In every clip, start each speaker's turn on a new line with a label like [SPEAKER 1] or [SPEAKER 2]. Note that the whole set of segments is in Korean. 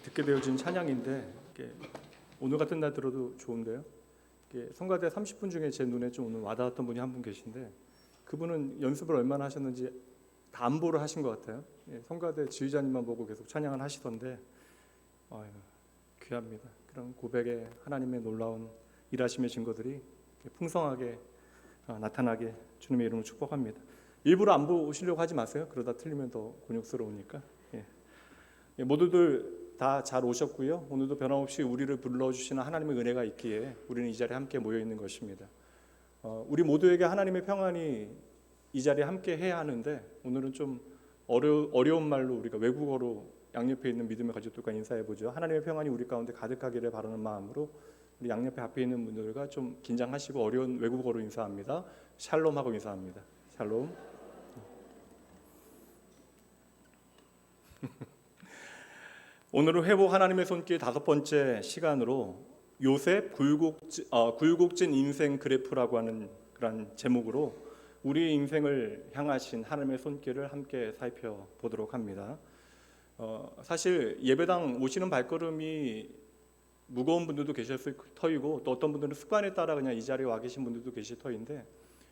[SPEAKER 1] 듣게 되어진 찬양인데 오늘 같은 날 들어도 좋은데요. 성가대 30분 중에 제 눈에 좀 오늘 와닿았던 분이 한 분 계신데 그분은 연습을 얼마나 하셨는지 다 안보를 하신 것 같아요. 성가대 지휘자님만 보고 계속 찬양을 하시던데 귀합니다. 그런 고백에 하나님의 놀라운 일하심의 증거들이 풍성하게 나타나게 주님의 이름으로 축복합니다. 일부러 안 보시려고 하지 마세요. 그러다 틀리면 더 곤욕스러우니까. 모두들 다 잘 오셨고요. 오늘도 변함없이 우리를 불러주시는 하나님의 은혜가 있기에 우리는 이 자리에 함께 모여 있는 것입니다. 우리 모두에게 하나님의 평안이 이 자리에 함께 해야 하는데 오늘은 좀 어려운 말로 우리가 외국어로 양옆에 있는 믿음의 가족들과 인사해 보죠. 하나님의 평안이 우리 가운데 가득하기를 바라는 마음으로 우리 양옆에 앞에 있는 분들과 좀 긴장하시고 어려운 외국어로 인사합니다. 샬롬하고 인사합니다. 샬롬. 오늘은 회복 하나님의 손길 5번째 시간으로 요셉 굴곡진 인생 그래프라고 하는 그런 제목으로 우리의 인생을 향하신 하나님의 손길을 함께 살펴보도록 합니다. 사실 예배당 오시는 발걸음이 무거운 분들도 계셨을 터이고 또 어떤 분들은 습관에 따라 그냥 이 자리에 와 계신 분들도 계실 터인데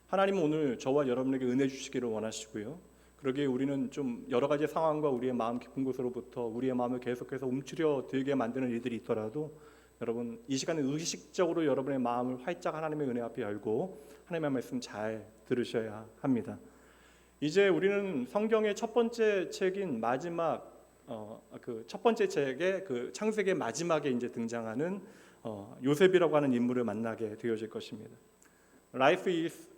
[SPEAKER 1] 하나님은 오늘 저와 여러분에게 은혜 주시기를 원하시고요. 그러기에 우리는 좀 여러 가지 상황과 우리의 마음 깊은 곳으로부터 우리의 마음을 계속해서 움츠려 들게 만드는 일들이 있더라도 여러분 이 시간에 의식적으로 여러분의 마음을 활짝 하나님의 은혜 앞에 열고 하나님의 말씀 잘 들으셔야 합니다. 이제 우리는 성경의 첫 번째 책인 마지막 그 첫 번째 책의 그 창세기의 마지막에 이제 등장하는 요셉이라고 하는 인물을 만나게 되어질 것입니다. Life is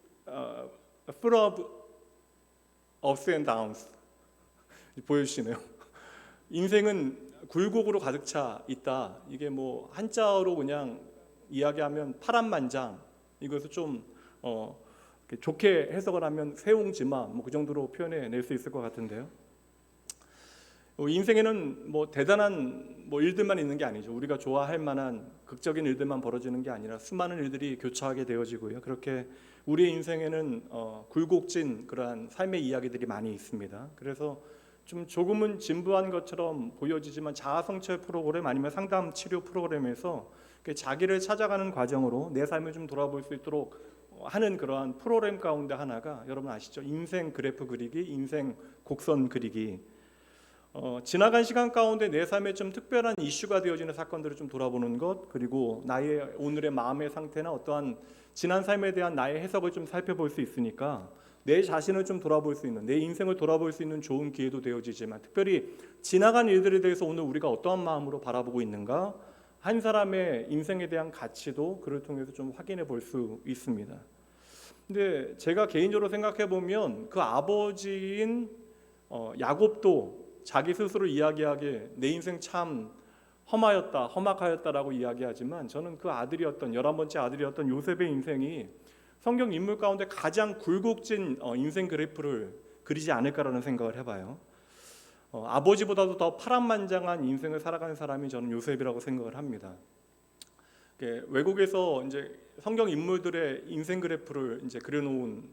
[SPEAKER 1] full of ups and downs. 보여주시네요. 인생은 굴곡으로 가득 차 있다. 이게 뭐 한자어로 그냥 이야기하면 파란만장. 이것을 좀 좋게 해석을 하면 새옹지마 뭐 그 정도로 표현해 낼 수 있을 것 같은데요. 인생에는 뭐 대단한 일들만 있는 게 아니죠. 우리가 좋아할 만한 극적인 일들만 벌어지는 게 아니라 수많은 일들이 교차하게 되어지고요. 그렇게 우리의 인생에는 굴곡진 그러한 삶의 이야기들이 많이 있습니다. 그래서 좀 조금은 진부한 것처럼 보여지지만 자아성찰 프로그램 아니면 상담 치료 프로그램에서 자기를 찾아가는 과정으로 내 삶을 좀 돌아볼 수 있도록 하는 그러한 프로그램 가운데 하나가 여러분 아시죠? 인생 그래프 그리기, 인생 곡선 그리기. 지나간 시간 가운데 내 삶에 좀 특별한 이슈가 되어지는 사건들을 좀 돌아보는 것, 그리고 나의 오늘의 마음의 상태나 어떠한 지난 삶에 대한 나의 해석을 좀 살펴볼 수 있으니까 내 자신을 좀 돌아볼 수 있는, 내 인생을 돌아볼 수 있는 좋은 기회도 되어지지만 특별히 지나간 일들에 대해서 오늘 우리가 어떠한 마음으로 바라보고 있는가, 한 사람의 인생에 대한 가치도 그를 통해서 좀 확인해 볼 수 있습니다. 근데 제가 개인적으로 생각해 보면 그 아버지인 야곱도 자기 스스로 이야기하기에 내 인생 참 험하였다, 험악하였다라고 이야기하지만 저는 그 아들이었던 11번째 아들이었던 요셉의 인생이 성경 인물 가운데 가장 굴곡진 인생 그래프를 그리지 않을까라는 생각을 해봐요. 아버지보다도 더 파란만장한 인생을 살아가는 사람이 저는 요셉이라고 생각을 합니다. 외국에서 이제 성경 인물들의 인생 그래프를 이제 그려놓은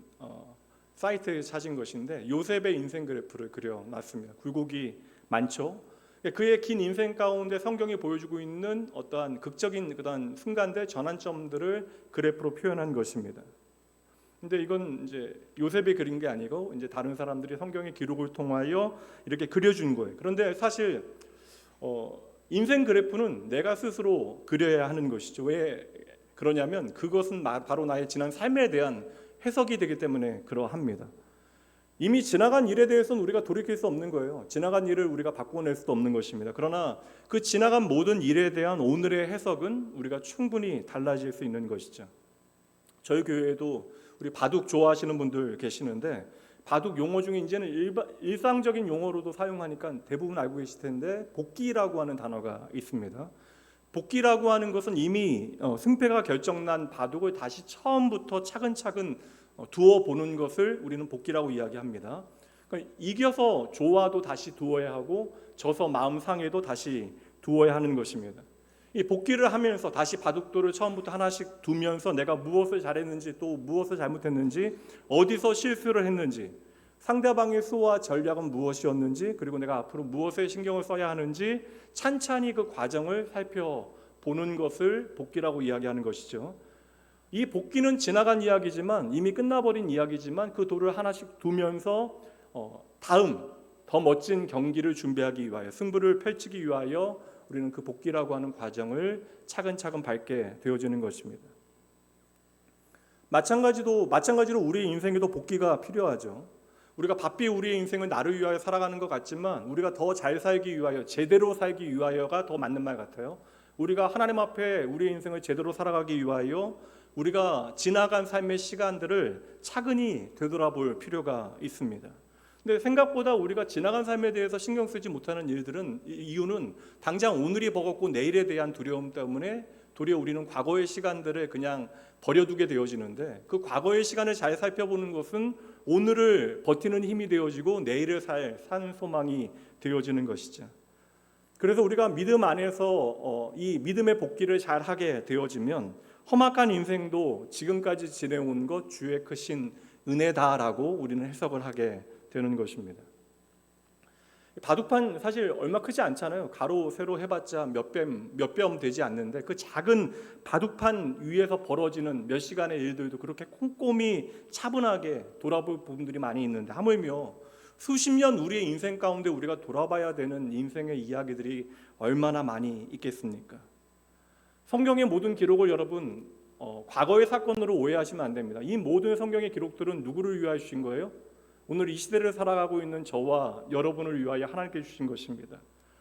[SPEAKER 1] 사이트에 찾은 것인데 요셉의 인생 그래프를 그려놨습니다. 굴곡이 많죠. 그의 긴 인생 가운데 성경이 보여주고 있는 어떠한 극적인 그런 순간들, 전환점들을 그래프로 표현한 것입니다. 근데 이건 이제 요셉이 그린 게 아니고 이제 다른 사람들이 성경의 기록을 통하여 이렇게 그려준 거예요. 그런데 사실 인생 그래프는 내가 스스로 그려야 하는 것이죠. 왜 그러냐면 그것은 바로 나의 지난 삶에 대한 해석이 되기 때문에 그러합니다. 이미 지나간 일에 대해서는 우리가 돌이킬 수 없는 거예요. 지나간 일을 우리가 바꿔낼 수도 없는 것입니다. 그러나 그 지나간 모든 일에 대한 오늘의 해석은 우리가 충분히 달라질 수 있는 것이죠. 저희 교회에도 우리 바둑 좋아하시는 분들 계시는데 바둑 용어 중에 이제는 일상적인 용어로도 사용하니까 대부분 알고 계실 텐데 복기라고 하는 단어가 있습니다. 복기라고 하는 것은 이미 승패가 결정난 바둑을 다시 처음부터 차근차근 두어 보는 것을 우리는 복기라고 이야기합니다. 그러니까 이겨서 좋아도 다시 두어야 하고 져서 마음 상해도 다시 두어야 하는 것입니다. 이 복기를 하면서 다시 바둑돌을 처음부터 하나씩 두면서 내가 무엇을 잘했는지 또 무엇을 잘못했는지 어디서 실수를 했는지 상대방의 수와 전략은 무엇이었는지, 그리고 내가 앞으로 무엇에 신경을 써야 하는지 찬찬히 그 과정을 살펴보는 것을 복기라고 이야기하는 것이죠. 이 복기는 지나간 이야기지만, 이미 끝나버린 이야기지만, 그 돌을 하나씩 두면서 다음 더 멋진 경기를 준비하기 위하여, 승부를 펼치기 위하여 우리는 그 복기라고 하는 과정을 차근차근 밟게 되어지는 것입니다. 마찬가지로 우리의 인생에도 복기가 필요하죠. 우리가 바삐 우리의 인생은 나를 위하여 살아가는 것 같지만, 우리가 더 잘 살기 위하여, 제대로 살기 위하여가 더 맞는 말 같아요. 우리가 하나님 앞에 우리의 인생을 제대로 살아가기 위하여 우리가 지나간 삶의 시간들을 차근히 되돌아볼 필요가 있습니다. 근데 생각보다 우리가 지나간 삶에 대해서 신경 쓰지 못하는 이유는 당장 오늘이 버겁고 내일에 대한 두려움 때문에 도리어 우리는 과거의 시간들을 그냥 버려두게 되어지는데, 그 과거의 시간을 잘 살펴보는 것은 오늘을 버티는 힘이 되어지고 내일을 살 산 소망이 되어지는 것이죠. 그래서 우리가 믿음 안에서 이 믿음의 복기를 잘 하게 되어지면 험악한 인생도 지금까지 지내온 것 주의 크신 은혜다라고 우리는 해석을 하게 되는 것입니다. 바둑판 사실 얼마 크지 않잖아요. 가로 세로 해봤자 몇 뼘 되지 않는데, 그 작은 바둑판 위에서 벌어지는 몇 시간의 일들도 그렇게 꼼꼼히 차분하게 돌아볼 부분들이 많이 있는데, 하물며 수십 년 우리의 인생 가운데 우리가 돌아봐야 되는 인생의 이야기들이 얼마나 많이 있겠습니까? 성경의 모든 기록을 여러분 과거의 사건으로 오해하시면 안 됩니다. 이 모든 성경의 기록들은 누구를 위하여 주신 거예요? 오늘 이 시대를 살아가고 있는 저와 여러분을 위하여 하나님께 주신 것입니다.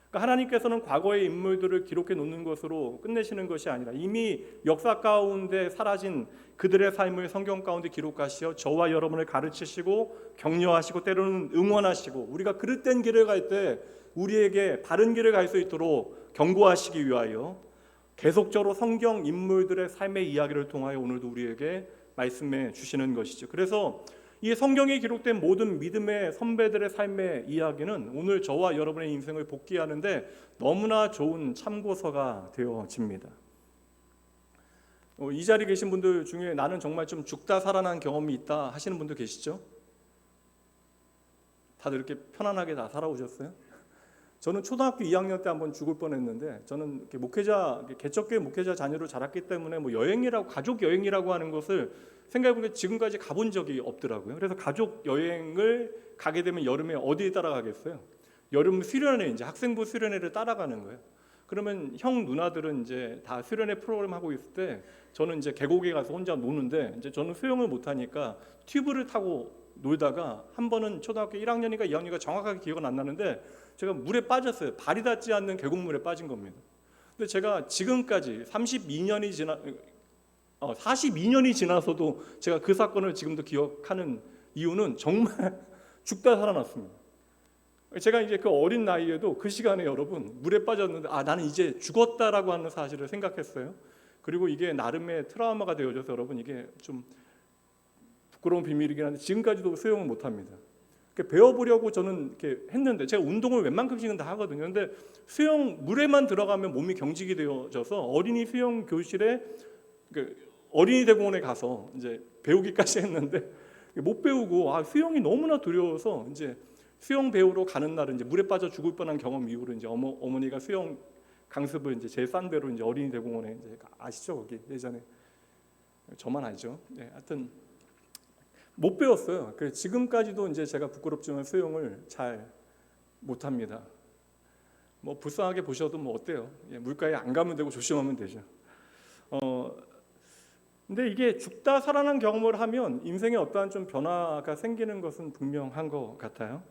[SPEAKER 1] 그러니까 하나님께서는 과거의 인물들을 기록해 놓는 것으로 끝내시는 것이 아니라 이미 역사 가운데 사라진 그들의 삶을 성경 가운데 기록하시어 저와 여러분을 가르치시고 격려하시고 때로는 응원하시고, 우리가 그릇된 길을 갈 때 우리에게 바른 길을 갈 수 있도록 경고하시기 위하여 계속적으로 성경 인물들의 삶의 이야기를 통하여 오늘도 우리에게 말씀해 주시는 것이죠. 그래서 이 성경에 기록된 모든 믿음의 선배들의 삶의 이야기는 오늘 저와 여러분의 인생을 복기하는데 너무나 좋은 참고서가 되어집니다. 이 자리에 계신 분들 중에 나는 정말 좀 죽다 살아난 경험이 있다 하시는 분들 계시죠? 다들 이렇게 편안하게 다 살아오셨어요? 저는 초등학교 2학년 때 한번 죽을 뻔했는데, 저는 개척교회 목회자 자녀로 자랐기 때문에 여행이라고, 가족 여행이라고 하는 것을 생각해보니까 지금까지 가본 적이 없더라고요. 그래서 가족 여행을 가게 되면 여름에 어디에 따라가겠어요? 여름 수련회, 이제 학생부 수련회를 따라가는 거예요. 그러면 형 누나들은 이제 다 수련회 프로그램 하고 있을 때 저는 이제 계곡에 가서 혼자 노는데, 이제 저는 수영을 못하니까 튜브를 타고 놀다가 한 번은 초등학교 1학년인가 2학년인가 정확하게 기억은 안 나는데 제가 물에 빠졌어요. 발이 닿지 않는 계곡물에 빠진 겁니다. 근데 제가 지금까지 42년이 지나서도 제가 그 사건을 지금도 기억하는 이유는 정말 죽다 살아났습니다. 제가 이제 그 어린 나이에도 그 시간에 여러분 물에 빠졌는데 나는 이제 죽었다라고 하는 사실을 생각했어요. 그리고 이게 나름의 트라우마가 되어져서 여러분 이게 좀 부끄러운 비밀이긴 한데 지금까지도 수영을 못합니다. 배워보려고 저는 이렇게 했는데, 제가 운동을 웬만큼씩은 다 하거든요. 근데 수영 물에만 들어가면 몸이 경직이 되어져서 어린이 수영 교실에 어린이 대공원에 가서 이제 배우기까지 했는데 못 배우고 수영이 너무나 두려워서 이제 수영 배우러 가는 날은 이제 물에 빠져 죽을 뻔한 경험 이후로 이제 어머니가 수영 강습을 이제 제일 싼 데로 이제 어린이 대공원에 이제 아시죠? 거기 예전에 저만 알죠. 네, 하여튼 못 배웠어요. 그래서 지금까지도 이제 제가 부끄럽지만 수영을 잘 못합니다. 불쌍하게 보셔도 어때요? 물가에 안 가면 되고 조심하면 되죠. 근데 이게 죽다 살아난 경험을 하면 인생에 어떠한 좀 변화가 생기는 것은 분명한 것 같아요.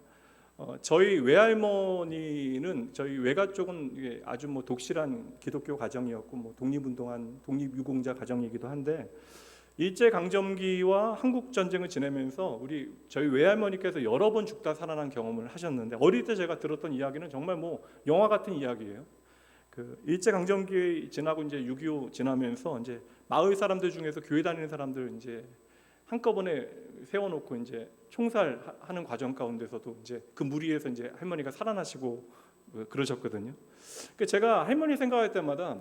[SPEAKER 1] 저희 외할머니는 저희 외가 쪽은 이게 아주 독실한 기독교 가정이었고 독립운동한 독립유공자 가정이기도 한데, 일제강점기와 한국전쟁을 지내면서 저희 외할머니께서 여러 번 죽다 살아난 경험을 하셨는데, 어릴 때 제가 들었던 이야기는 정말 영화 같은 이야기예요. 일제강점기 지나고 이제 6.25 지나면서 이제 마을 사람들 중에서 교회 다니는 사람들 이제 한꺼번에 세워놓고 이제 총살하는 과정 가운데서도 이제 그 무리에서 이제 할머니가 살아나시고 그러셨거든요. 그러니까 제가 할머니 생각할 때마다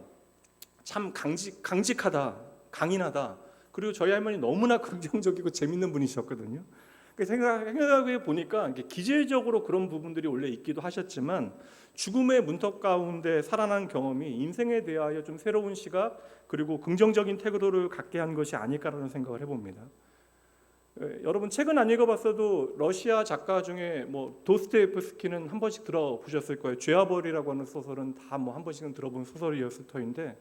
[SPEAKER 1] 참 강직하다, 강인하다. 그리고 저희 할머니 너무나 긍정적이고 재밌는 분이셨거든요. 생각해 보니까 기질적으로 그런 부분들이 원래 있기도 하셨지만 죽음의 문턱 가운데 살아난 경험이 인생에 대하여 좀 새로운 시각 그리고 긍정적인 태도를 갖게 한 것이 아닐까라는 생각을 해봅니다. 여러분 책은 안 읽어봤어도 러시아 작가 중에 뭐 도스토옙스키는 한 번씩 들어보셨을 거예요. 죄와 벌이라고 하는 소설은 다 뭐 한 번씩은 들어본 소설이었을 터인데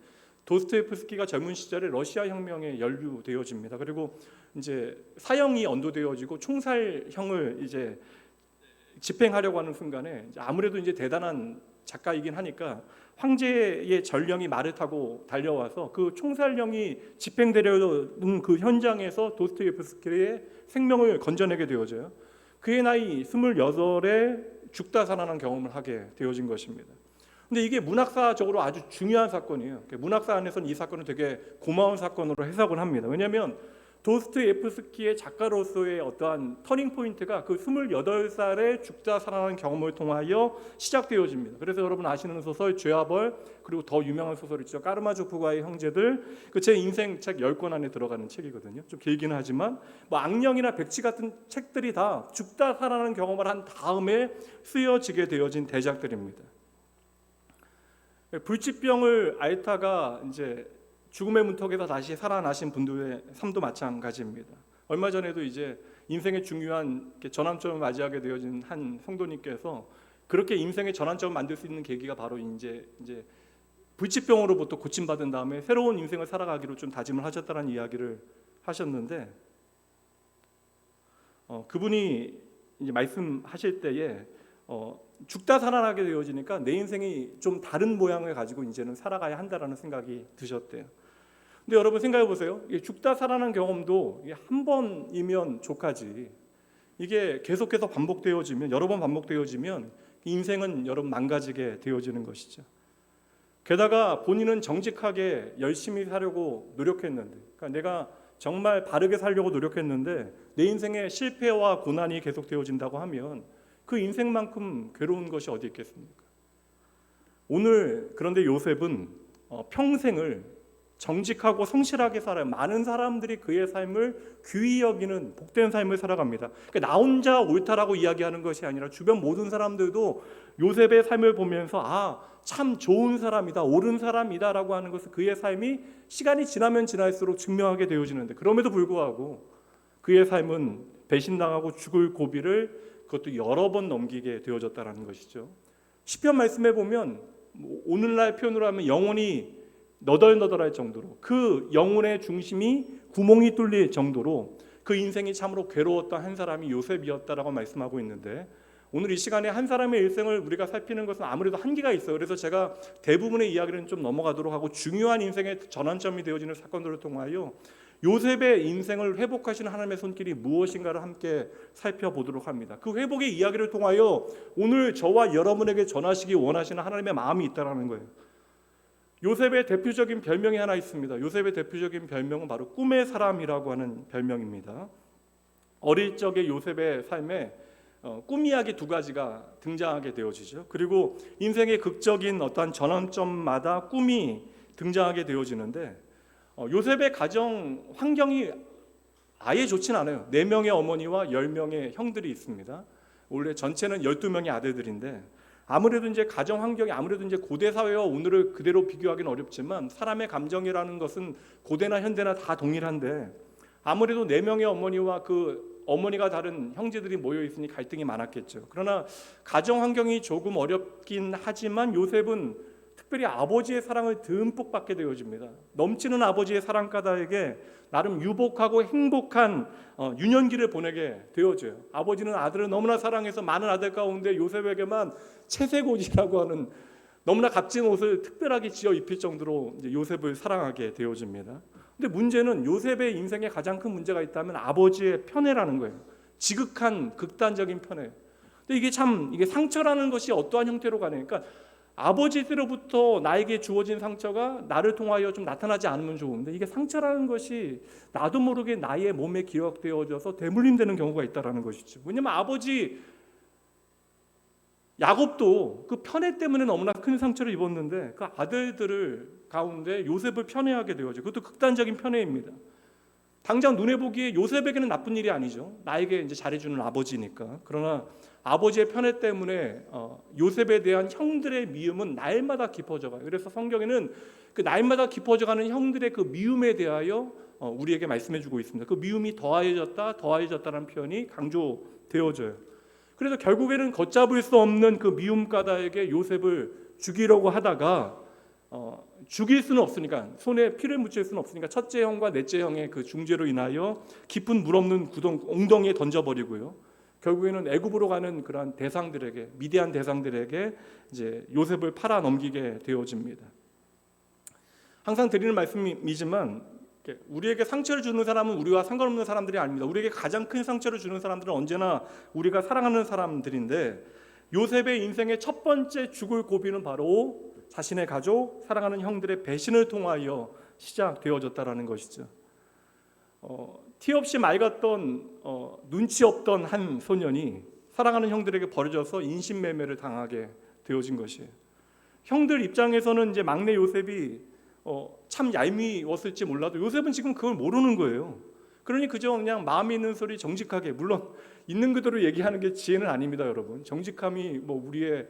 [SPEAKER 1] 도스토옙스키가 젊은 시절에 러시아 혁명에 연루되어집니다. 그리고 이제 사형이 언도되어지고 총살형을 이제 집행하려고 하는 순간에 아무래도 이제 대단한 작가이긴 하니까 황제의 전령이 말을 타고 달려와서 그 총살령이 집행되려는 그 현장에서 도스토옙스키의 생명을 건져내게 되어져요. 그의 나이 28에 죽다 살아난 경험을 하게 되어진 것입니다. 근데 이게 문학사적으로 아주 중요한 사건이에요. 문학사 안에서는 이 사건을 되게 고마운 사건으로 해석을 합니다. 왜냐하면 도스토옙스키의 작가로서의 어떠한 터닝 포인트가 그 28살에 죽다 살아난 경험을 통하여 시작되어집니다. 그래서 여러분 아시는 소설 죄와 벌, 그리고 더 유명한 소설 있죠. 까르마조프가의 형제들, 그 제 인생 책 10권 안에 들어가는 책이거든요. 좀 길기는 하지만 뭐 악령이나 백치 같은 책들이 다 죽다 살아나는 경험을 한 다음에 쓰여지게 되어진 대작들입니다. 불치병을 앓다가 이제 죽음의 문턱에서 다시 살아나신 분들의 삶도 마찬가지입니다. 얼마 전에도 이제 인생의 중요한 전환점을 맞이하게 되어진 한 성도님께서 그렇게 인생의 전환점을 만들 수 있는 계기가 바로 이제 불치병으로부터 고침받은 다음에 새로운 인생을 살아가기로 좀 다짐을 하셨다는 이야기를 하셨는데 그분이 이제 말씀하실 때에 죽다 살아나게 되어지니까 내 인생이 좀 다른 모양을 가지고 이제는 살아가야 한다라는 생각이 드셨대요. 근데 여러분 생각해 보세요. 죽다 살아난 경험도 한 번이면 족하지. 이게 계속해서 반복되어지면 여러 번 반복되어지면 인생은 여러분 망가지게 되어지는 것이죠. 게다가 본인은 정직하게 열심히 살려고 노력했는데, 그러니까 내가 정말 바르게 살려고 노력했는데 내 인생에 실패와 고난이 계속되어진다고 하면 그 인생만큼 괴로운 것이 어디 있겠습니까? 오늘 그런데 요셉은 평생을 정직하고 성실하게 살아요. 많은 사람들이 그의 삶을 귀히 여기는 복된 삶을 살아갑니다. 그러니까 나 혼자 옳다라고 이야기하는 것이 아니라 주변 모든 사람들도 요셉의 삶을 보면서 참 좋은 사람이다, 옳은 사람이다라고 하는 것을 그의 삶이 시간이 지나면 지날수록 증명하게 되어지는데 그럼에도 불구하고 그의 삶은 배신당하고 죽을 고비를 그것도 여러 번 넘기게 되어졌다는 것이죠. 시편 말씀에 보면 오늘날 표현으로 하면 영혼이 너덜너덜할 정도로 그 영혼의 중심이 구멍이 뚫릴 정도로 그 인생이 참으로 괴로웠던 한 사람이 요셉이었다라고 말씀하고 있는데 오늘 이 시간에 한 사람의 일생을 우리가 살피는 것은 아무래도 한계가 있어요. 그래서 제가 대부분의 이야기는 좀 넘어가도록 하고 중요한 인생의 전환점이 되어지는 사건들을 통하여 요셉의 인생을 회복하시는 하나님의 손길이 무엇인가를 함께 살펴보도록 합니다. 그 회복의 이야기를 통하여 오늘 저와 여러분에게 전하시기 원하시는 하나님의 마음이 있다는 거예요. 요셉의 대표적인 별명이 하나 있습니다. 요셉의 대표적인 별명은 바로 꿈의 사람이라고 하는 별명입니다. 어릴 적의 요셉의 삶에 꿈 이야기 두 가지가 등장하게 되어지죠. 그리고 인생의 극적인 어떠한 전환점마다 꿈이 등장하게 되어지는데 요셉의 가정 환경이 아예 좋진 않아요. 4명의 어머니와 10명의 형들이 있습니다. 원래 전체는 12명의 아들들인데 아무래도 이제 가정 환경이 아무래도 이제 고대 사회와 오늘을 그대로 비교하기는 어렵지만 사람의 감정이라는 것은 고대나 현대나 다 동일한데 아무래도 4명의 어머니와 그 어머니가 다른 형제들이 모여 있으니 갈등이 많았겠죠. 그러나 가정 환경이 조금 어렵긴 하지만 요셉은 특별히 아버지의 사랑을 듬뿍 받게 되어집니다. 넘치는 아버지의 사랑가다에게 나름 유복하고 행복한 유년기를 보내게 되어져요. 아버지는 아들을 너무나 사랑해서 많은 아들 가운데 요셉에게만 채색 옷이라고 하는 너무나 값진 옷을 특별하게 지어 입힐 정도로 이제 요셉을 사랑하게 되어집니다. 근데 문제는 요셉의 인생에 가장 큰 문제가 있다면 아버지의 편애라는 거예요. 지극한 극단적인 편애. 근데 이게 상처라는 것이 어떠한 형태로 가냐? 그러니까 아버지로부터 나에게 주어진 상처가 나를 통하여 좀 나타나지 않으면 좋은데 이게 상처라는 것이 나도 모르게 나의 몸에 기억되어져서 대물림되는 경우가 있다는 것이죠. 왜냐하면 아버지 야곱도 그 편애 때문에 너무나 큰 상처를 입었는데 그 아들들을 가운데 요셉을 편애하게 되어져. 그것도 극단적인 편애입니다. 당장 눈에 보기에 요셉에게는 나쁜 일이 아니죠. 나에게 이제 잘해주는 아버지니까. 그러나 아버지의 편애 때문에 요셉에 대한 형들의 미움은 날마다 깊어져가요. 그래서 성경에는 그 날마다 깊어져가는 형들의 그 미움에 대하여 우리에게 말씀해주고 있습니다. 그 미움이 더해졌다라는 표현이 강조되어져요. 그래서 결국에는 걷잡을 수 없는 그 미움가다에게 요셉을 죽이려고 하다가 죽일 수는 없으니까, 손에 피를 묻힐 수는 없으니까 첫째 형과 넷째 형의 그 중죄로 인하여 깊은 물 없는 웅덩이에 던져버리고요. 결국에는 애굽으로 가는 그러한 대상들에게, 미디안 대상들에게 이제 요셉을 팔아 넘기게 되어집니다. 항상 드리는 말씀이지만 우리에게 상처를 주는 사람은 우리와 상관없는 사람들이 아닙니다. 우리에게 가장 큰 상처를 주는 사람들은 언제나 우리가 사랑하는 사람들인데, 요셉의 인생의 첫 번째 죽을 고비는 바로 자신의 가족, 사랑하는 형들의 배신을 통하여 시작되어졌다라는 것이죠. 티 없이 맑았던 눈치 없던 한 소년이 사랑하는 형들에게 버려져서 인신매매를 당하게 되어진 것이에요. 형들 입장에서는 이제 막내 요셉이 참 얄미웠을지 몰라도 요셉은 지금 그걸 모르는 거예요. 그러니 그저 그냥 마음에 있는 소리 정직하게, 물론 있는 그대로 얘기하는 게 지혜는 아닙니다, 여러분. 정직함이 뭐 우리의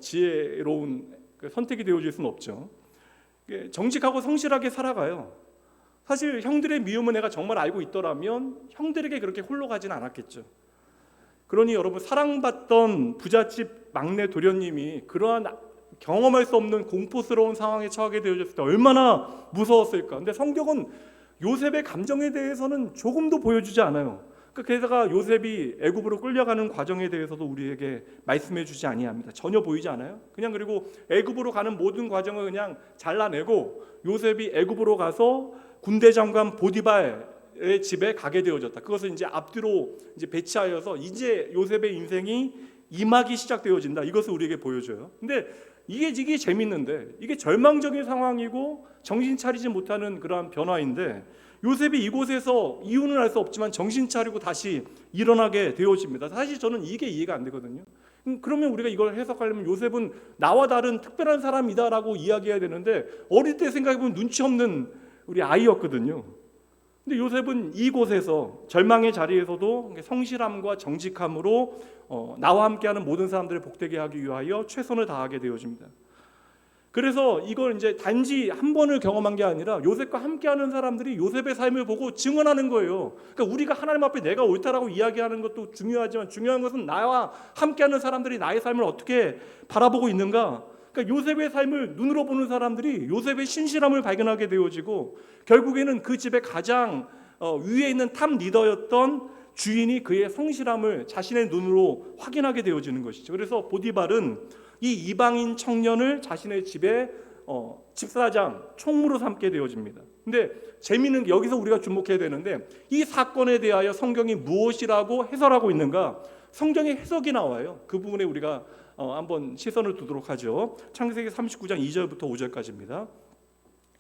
[SPEAKER 1] 지혜로운 선택이 되어질 수는 없죠. 정직하고 성실하게 살아가요. 사실 형들의 미움을 내가 정말 알고 있더라면 형들에게 그렇게 홀로 가지는 않았겠죠. 그러니 여러분, 사랑받던 부잣집 막내 도련님이 그러한 경험할 수 없는 공포스러운 상황에 처하게 되어졌을 때 얼마나 무서웠을까. 근데 성경은 요셉의 감정에 대해서는 조금도 보여주지 않아요. 게다가 요셉이 애굽으로 끌려가는 과정에 대해서도 우리에게 말씀해 주지 아니합니다. 전혀 보이지 않아요. 그냥 그리고 애굽으로 가는 모든 과정을 그냥 잘라내고 요셉이 애굽으로 가서 군대 장관 보디발의 집에 가게 되어졌다. 그것을 이제 앞뒤로 이제 배치하여서 이제 요셉의 인생이 이막이 시작되어진다. 이것을 우리에게 보여줘요. 근데 이게 재밌는데, 이게 절망적인 상황이고 정신 차리지 못하는 그러한 변화인데, 요셉이 이곳에서 이유는 알 수 없지만 정신 차리고 다시 일어나게 되어집니다. 사실 저는 이게 이해가 안 되거든요. 그러면 우리가 이걸 해석하려면 요셉은 나와 다른 특별한 사람이다라고 이야기해야 되는데, 어릴 때 생각해보면 눈치 없는 우리 아이였거든요. 근데 요셉은 이곳에서, 절망의 자리에서도 성실함과 정직함으로 나와 함께하는 모든 사람들을 복되게 하기 위하여 최선을 다하게 되어집니다. 그래서 이걸 이제 단지 한 번을 경험한 게 아니라 요셉과 함께하는 사람들이 요셉의 삶을 보고 증언하는 거예요. 그러니까 우리가 하나님 앞에 내가 옳다라고 이야기하는 것도 중요하지만, 중요한 것은 나와 함께하는 사람들이 나의 삶을 어떻게 바라보고 있는가. 그러니까 요셉의 삶을 눈으로 보는 사람들이 요셉의 신실함을 발견하게 되어지고, 결국에는 그 집의 가장 위에 있는 탑 리더였던 주인이 그의 성실함을 자신의 눈으로 확인하게 되어지는 것이죠. 그래서 보디발은 이 이방인 청년을 자신의 집에 집사장, 총무로 삼게 되어집니다. 근데 재미있는 게, 여기서 우리가 주목해야 되는데, 이 사건에 대하여 성경이 무엇이라고 해설하고 있는가? 성경의 해석이 나와요. 그 부분에 우리가 한번 시선을 두도록 하죠. 창세기 39장 2절부터 5절까지입니다.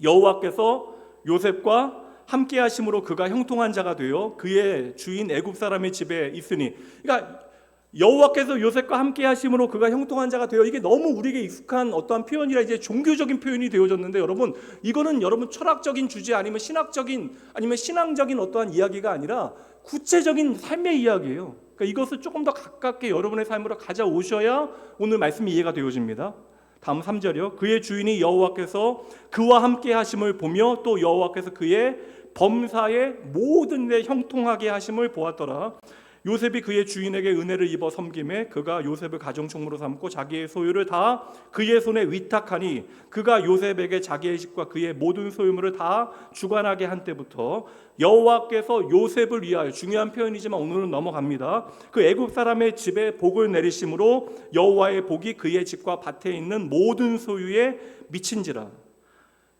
[SPEAKER 1] 여호와께서 요셉과 함께 하심으로 그가 형통한 자가 되어 그의 주인 애굽 사람의 집에 있으니, 그러니까 여호와께서 요셉과 함께 하심으로 그가 형통한 자가 되어, 이게 너무 우리에게 익숙한 어떠한 표현이라 이제 종교적인 표현이 되어졌는데, 여러분, 이거는 여러분 철학적인 주제 아니면 신학적인 아니면 신앙적인 어떠한 이야기가 아니라 구체적인 삶의 이야기예요. 그러니까 이것을 조금 더 가깝게 여러분의 삶으로 가져오셔야 오늘 말씀이 이해가 되어집니다. 다음 3절이요. 그의 주인이 여호와께서 그와 함께 하심을 보며 또 여호와께서 그의 범사의 모든 데 형통하게 하심을 보았더라. 요셉이 그의 주인에게 은혜를 입어 섬김에 그가 요셉을 가정총무로 삼고 자기의 소유를 다 그의 손에 위탁하니, 그가 요셉에게 자기의 집과 그의 모든 소유물을 다 주관하게 한 때부터 여호와께서 요셉을 위하여, 중요한 표현이지만 오늘은 넘어갑니다, 그 애굽 사람의 집에 복을 내리심으로 여호와의 복이 그의 집과 밭에 있는 모든 소유에 미친지라.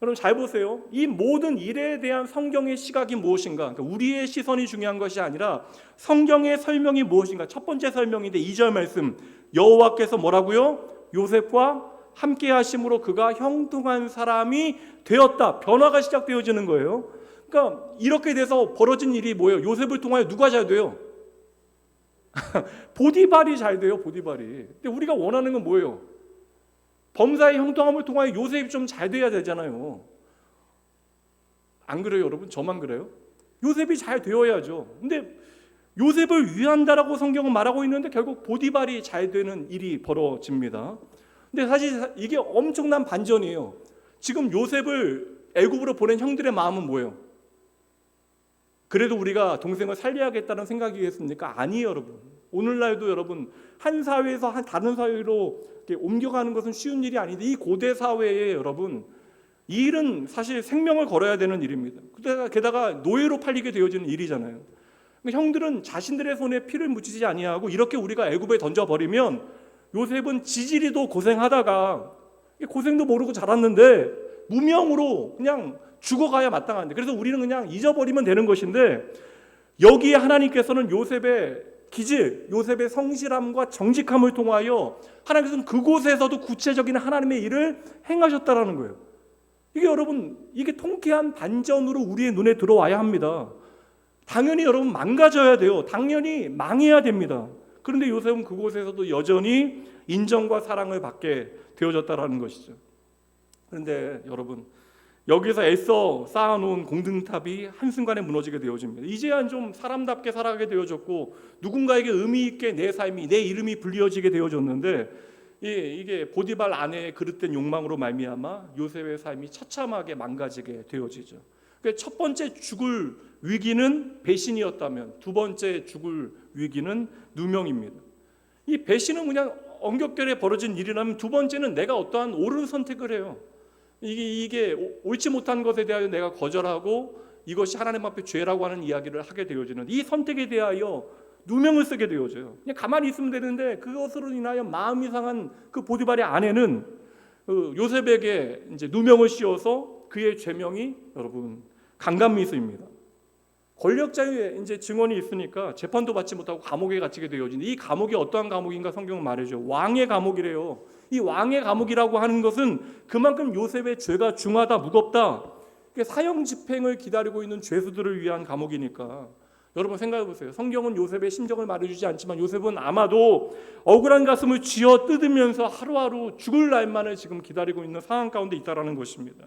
[SPEAKER 1] 여러분 잘 보세요. 이 모든 일에 대한 성경의 시각이 무엇인가? 그러니까 우리의 시선이 중요한 것이 아니라 성경의 설명이 무엇인가? 첫 번째 설명인데 2절 말씀, 여호와께서 뭐라고요? 요셉과 함께 하심으로 그가 형통한 사람이 되었다. 변화가 시작되어지는 거예요. 그러니까 이렇게 돼서 벌어진 일이 뭐예요? 요셉을 통하여 누가 잘 돼요? 보디발이 잘 돼요. 보디발이. 근데 우리가 원하는 건 뭐예요? 범사의 형통함을 통하여 요셉이 좀 잘 돼야 되잖아요. 안 그래요, 여러분? 저만 그래요? 요셉이 잘 되어야죠. 근데 요셉을 위한다라고 성경은 말하고 있는데 결국 보디발이 잘 되는 일이 벌어집니다. 근데 사실 이게 엄청난 반전이에요. 지금 요셉을 애굽으로 보낸 형들의 마음은 뭐예요? 그래도 우리가 동생을 살려야겠다는 생각이겠습니까? 아니에요, 여러분. 오늘날도 여러분 한 사회에서 다른 사회로 옮겨가는 것은 쉬운 일이 아닌데, 이 고대 사회에 여러분 이 일은 사실 생명을 걸어야 되는 일입니다. 게다가 노예로 팔리게 되어지는 일이잖아요. 형들은 자신들의 손에 피를 묻히지 아니하고 이렇게 우리가 애굽에 던져버리면, 요셉은 지지리도 고생하다가 고생도 모르고 자랐는데 무명으로 그냥 죽어가야 마땅한데, 그래서 우리는 그냥 잊어버리면 되는 것인데, 여기에 하나님께서는 요셉의 기질, 요셉의 성실함과 정직함을 통하여 하나님께서는 그곳에서도 구체적인 하나님의 일을 행하셨다라는 거예요. 이게 여러분, 이게 통쾌한 반전으로 우리의 눈에 들어와야 합니다. 당연히 여러분 망가져야 돼요. 당연히 망해야 됩니다. 그런데 요셉은 그곳에서도 여전히 인정과 사랑을 받게 되어졌다라는 것이죠. 그런데 여러분, 여기서 애써 쌓아놓은 공든탑이 한순간에 무너지게 되어집니다. 이제야 좀 사람답게 살아가게 되어졌고, 누군가에게 의미 있게 내 삶이, 내 이름이 불리어지게 되어졌는데, 이게 보디발 아내의 그릇된 욕망으로 말미암아 요셉의 삶이 처참하게 망가지게 되어지죠. 첫 번째 죽을 위기는 배신이었다면, 두 번째 죽을 위기는 누명입니다. 이 배신은 그냥 엉겹결에 벌어진 일이라면, 두 번째는 내가 어떠한 옳은 선택을 해요. 이게 옳지 못한 것에 대하여 내가 거절하고 이것이 하나님 앞에 죄라고 하는 이야기를 하게 되어지는, 이 선택에 대하여 누명을 쓰게 되어져요. 그냥 가만히 있으면 되는데, 그것으로 인하여 마음이 상한 그 보디발의 아내는 요셉에게 이제 누명을 씌워서 그의 죄명이 여러분 강간미수입니다. 권력자의 이제 증언이 있으니까 재판도 받지 못하고 감옥에 갇히게 되어지는, 이 감옥이 어떠한 감옥인가 성경은 말해줘. 왕의 감옥이래요. 이 왕의 감옥이라고 하는 것은 그만큼 요셉의 죄가 중하다, 무겁다, 사형 집행을 기다리고 있는 죄수들을 위한 감옥이니까. 여러분 생각해 보세요. 성경은 요셉의 심정을 말해주지 않지만 요셉은 아마도 억울한 가슴을 쥐어 뜯으면서 하루하루 죽을 날만을 지금 기다리고 있는 상황 가운데 있다라는 것입니다.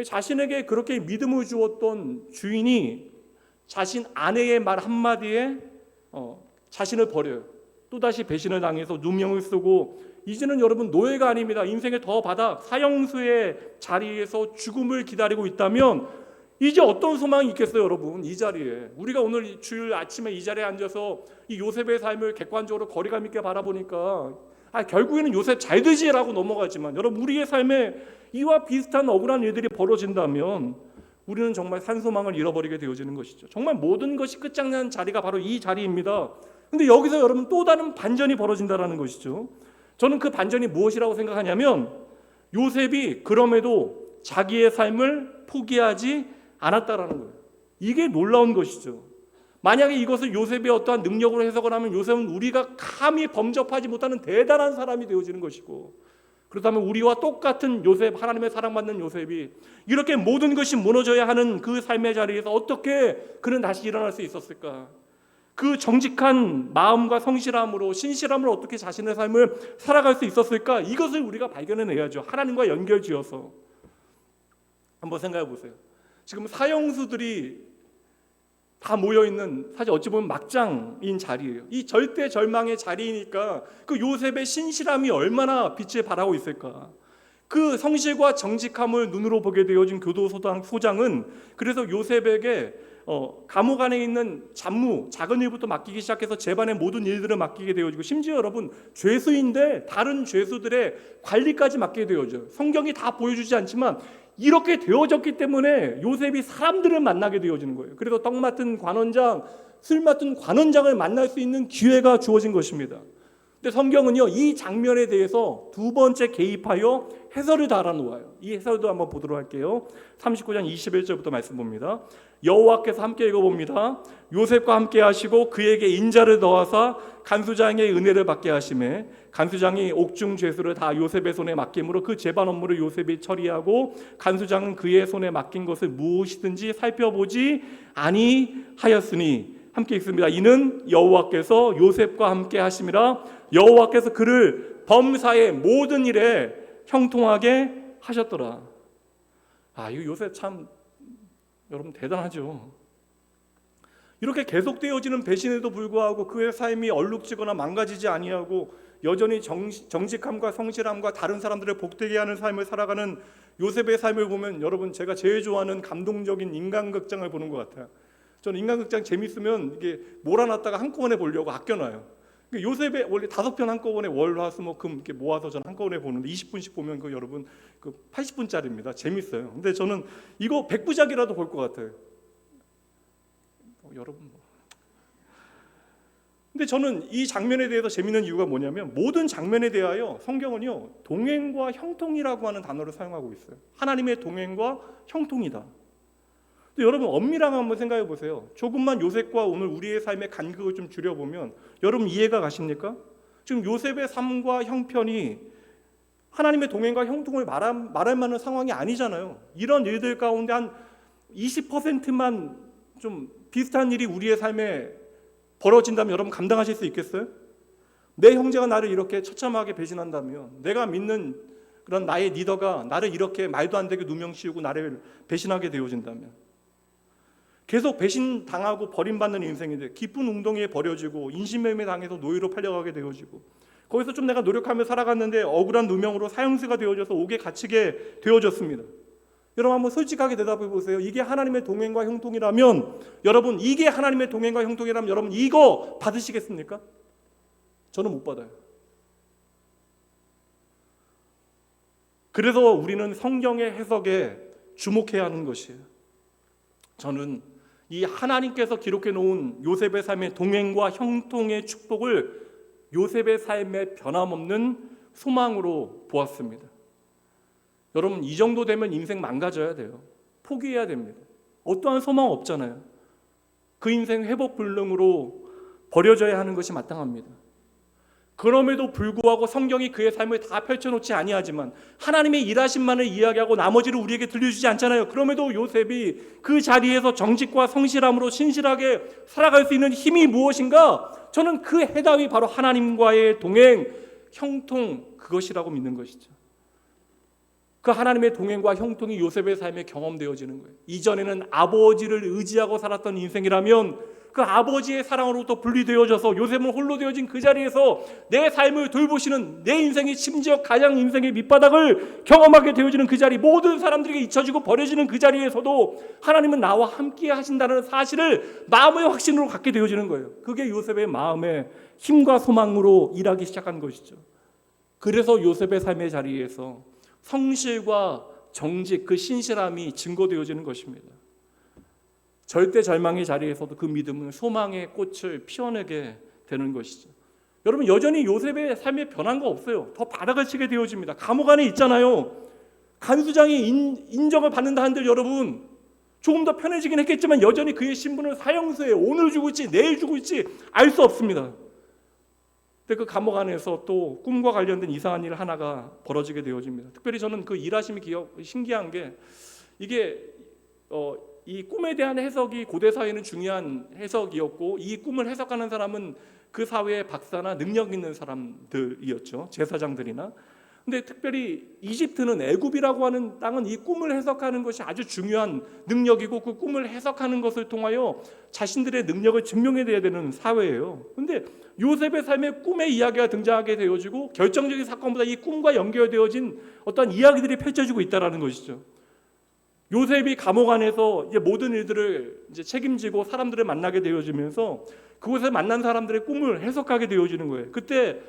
[SPEAKER 1] 자신에게 그렇게 믿음을 주었던 주인이 자신 아내의 말 한마디에 자신을 버려요. 또다시 배신을 당해서 누명을 쓰고, 이제는 여러분 노예가 아닙니다. 인생의 더 바닥, 사형수의 자리에서 죽음을 기다리고 있다면 이제 어떤 소망이 있겠어요, 여러분? 이 자리에 우리가 오늘 주일 아침에 이 자리에 앉아서 이 요셉의 삶을 객관적으로 거리감 있게 바라보니까 결국에는 요셉 잘 되지라고 넘어가지만, 여러분 우리의 삶에 이와 비슷한 억울한 일들이 벌어진다면 우리는 정말 산소망을 잃어버리게 되어지는 것이죠. 정말 모든 것이 끝장난 자리가 바로 이 자리입니다. 근데 여기서 여러분 또 다른 반전이 벌어진다는 것이죠. 저는 그 반전이 무엇이라고 생각하냐면, 요셉이 그럼에도 자기의 삶을 포기하지 않았다라는 거예요. 이게 놀라운 것이죠. 만약에 이것을 요셉의 어떠한 능력으로 해석을 하면 요셉은 우리가 감히 범접하지 못하는 대단한 사람이 되어지는 것이고, 그렇다면 우리와 똑같은 요셉, 하나님의 사랑받는 요셉이 이렇게 모든 것이 무너져야 하는 그 삶의 자리에서 어떻게 그는 다시 일어날 수 있었을까? 그 정직한 마음과 성실함으로, 신실함으로 어떻게 자신의 삶을 살아갈 수 있었을까? 이것을 우리가 발견해내야죠. 하나님과 연결지어서. 한번 생각해 보세요. 지금 사형수들이 다 모여있는, 사실 어찌 보면 막장인 자리예요. 이 절대 절망의 자리이니까 그 요셉의 신실함이 얼마나 빛을 발하고 있을까. 그 성실과 정직함을 눈으로 보게 되어진 교도소장은 그래서 요셉에게 감옥 안에 있는 잡무, 작은 일부터 맡기기 시작해서 재반의 모든 일들을 맡기게 되어지고, 심지어 여러분 죄수인데 다른 죄수들의 관리까지 맡게 되어져요. 성경이 다 보여주지 않지만 이렇게 되어졌기 때문에 요셉이 사람들을 만나게 되어지는 거예요. 그래서 떡 맡은 관원장, 술 맡은 관원장을 만날 수 있는 기회가 주어진 것입니다. 근데 성경은요, 이 장면에 대해서 두 번째 개입하여 해설을 달아놓아요. 이 해설도 한번 보도록 할게요. 39장 21절부터 말씀 봅니다. 여호와께서 함께 읽어봅니다. 요셉과 함께 하시고 그에게 인자를 더하사 간수장의 은혜를 받게 하시매, 간수장이 옥중 죄수를 다 요셉의 손에 맡김으로 그 재반 업무를 요셉이 처리하고, 간수장은 그의 손에 맡긴 것을 무엇이든지 살펴보지 아니하였으니, 함께 읽습니다. 이는 여호와께서 요셉과 함께 하심이라. 여호와께서 그를 범사의 모든 일에 형통하게 하셨더라. 이 요셉 참 여러분 대단하죠. 이렇게 계속되어지는 배신에도 불구하고 그의 삶이 얼룩지거나 망가지지 아니하고 여전히 정직함과 성실함과 다른 사람들을 복되게 하는 삶을 살아가는 요셉의 삶을 보면 여러분, 제가 제일 좋아하는 감동적인 인간극장을 보는 것 같아요. 저는 인간극장 재밌으면 이게 몰아놨다가 한꺼번에 보려고 아껴놔요. 요셉의 원래 5편 한꺼번에 월화수목금 이렇게 모아서 저는 한꺼번에 보는데 20분씩 보면 그 여러분 그 80분짜리입니다. 재밌어요. 근데 저는 이거 100부작이라도 볼 것 같아요. 여러분 근데 저는 이 장면에 대해서 재밌는 이유가 뭐냐면 모든 장면에 대하여 성경은요 동행과 형통이라고 하는 단어를 사용하고 있어요. 하나님의 동행과 형통이다. 근데 여러분 엄밀하게 한번 생각해 보세요. 조금만 요셉과 오늘 우리의 삶의 간극을 좀 줄여보면 여러분 이해가 가십니까? 지금 요셉의 삶과 형편이 하나님의 동행과 형통을 말할 만한 상황이 아니잖아요. 이런 일들 가운데 한 20%만 좀 비슷한 일이 우리의 삶에 벌어진다면 여러분 감당하실 수 있겠어요? 내 형제가 나를 이렇게 처참하게 배신한다면, 내가 믿는 그런 나의 리더가 나를 이렇게 말도 안 되게 누명씌우고 나를 배신하게 되어진다면, 계속 배신당하고 버림받는 인생인데 기쁜 웅덩이에 버려지고 인신매매 당해서 노예로 팔려가게 되어지고, 거기서 좀 내가 노력하며 살아갔는데 억울한 누명으로 사형수가 되어져서 옥에 갇히게 되어졌습니다. 여러분 한번 솔직하게 대답해 보세요. 이게 하나님의 동행과 형통이라면, 여러분 이게 하나님의 동행과 형통이라면 여러분 이거 받으시겠습니까? 저는 못 받아요. 그래서 우리는 성경의 해석에 주목해야 하는 것이에요. 저는 이 하나님께서 기록해 놓은 요셉의 삶의 동행과 형통의 축복을 요셉의 삶의 변함없는 소망으로 보았습니다. 여러분 이 정도 되면 인생 망가져야 돼요. 포기해야 됩니다. 어떠한 소망 없잖아요. 그 인생 회복 불능으로 버려져야 하는 것이 마땅합니다. 그럼에도 불구하고 성경이 그의 삶을 다 펼쳐놓지 아니하지만 하나님의 일하심만을 이야기하고 나머지를 우리에게 들려주지 않잖아요. 그럼에도 요셉이 그 자리에서 정직과 성실함으로 신실하게 살아갈 수 있는 힘이 무엇인가? 저는 그 해답이 바로 하나님과의 동행, 형통, 그것이라고 믿는 것이죠. 그 하나님의 동행과 형통이 요셉의 삶에 경험되어지는 거예요. 이전에는 아버지를 의지하고 살았던 인생이라면 그 아버지의 사랑으로부터 분리되어져서 요셉은 홀로 되어진 그 자리에서 내 삶을 돌보시는, 내 인생이 심지어 가장 인생의 밑바닥을 경험하게 되어지는 그 자리, 모든 사람들에게 잊혀지고 버려지는 그 자리에서도 하나님은 나와 함께 하신다는 사실을 마음의 확신으로 갖게 되어지는 거예요. 그게 요셉의 마음의 힘과 소망으로 일하기 시작한 것이죠. 그래서 요셉의 삶의 자리에서 성실과 정직, 그 신실함이 증거되어지는 것입니다. 절대 절망의 자리에서도 그 믿음은 소망의 꽃을 피워내게 되는 것이죠. 여러분 여전히 요셉의 삶에 변한 거 없어요. 더 바닥을 치게 되어집니다. 감옥 안에 있잖아요. 간수장이 인정을 받는다 한들 여러분 조금 더 편해지긴 했겠지만 여전히 그의 신분은 사형수예요. 오늘 죽을지 내일 죽을지 알 수 없습니다. 근데 그 감옥 안에서 또 꿈과 관련된 이상한 일 하나가 벌어지게 되어집니다. 특별히 저는 그 일하심이 신기한 게 이게 이 꿈에 대한 해석이 고대 사회는 중요한 해석이었고 이 꿈을 해석하는 사람은 그 사회의 박사나 능력 있는 사람들이었죠. 제사장들이나. 근데 특별히 이집트는 애굽이라고 하는 땅은 이 꿈을 해석하는 것이 아주 중요한 능력이고 그 꿈을 해석하는 것을 통하여 자신들의 능력을 증명해야 되는 사회예요. 근데 요셉의 삶의 꿈의 이야기가 등장하게 되어지고 결정적인 사건보다 이 꿈과 연결되어진 어떤 이야기들이 펼쳐지고 있다는 것이죠. 요셉이 감옥 안에서 이제 모든 일들을 이제 책임지고 사람들을 만나게 되어지면서 그곳에 만난 사람들의 꿈을 해석하게 되어지는 거예요. 그때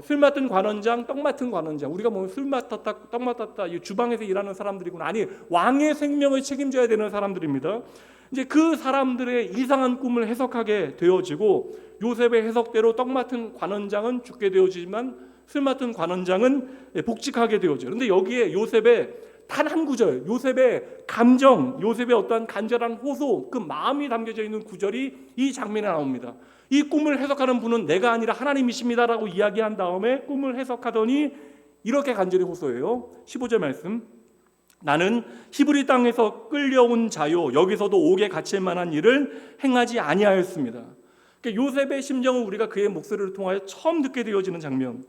[SPEAKER 1] 술 맡은 관원장, 떡 맡은 관원장, 우리가 뭐 술 맡았다, 떡 맡았다, 이 주방에서 일하는 사람들이구나. 아니 왕의 생명을 책임져야 되는 사람들입니다. 이제 그 사람들의 이상한 꿈을 해석하게 되어지고 요셉의 해석대로 떡 맡은 관원장은 죽게 되어지지만 술 맡은 관원장은 복직하게 되어져요. 그런데 여기에 요셉의 단 한 구절, 요셉의 감정, 요셉의 어떠한 간절한 호소, 그 마음이 담겨져 있는 구절이 이 장면에 나옵니다. 이 꿈을 해석하는 분은 내가 아니라 하나님이십니다라고 이야기한 다음에 꿈을 해석하더니 이렇게 간절히 호소해요. 15절 말씀. 나는 히브리 땅에서 끌려온 자요 여기서도 옥에 갇힐 만한 일을 행하지 아니하였습니다. 그러니까 요셉의 심정은 우리가 그의 목소리를 통하여 처음 듣게 되어지는 장면.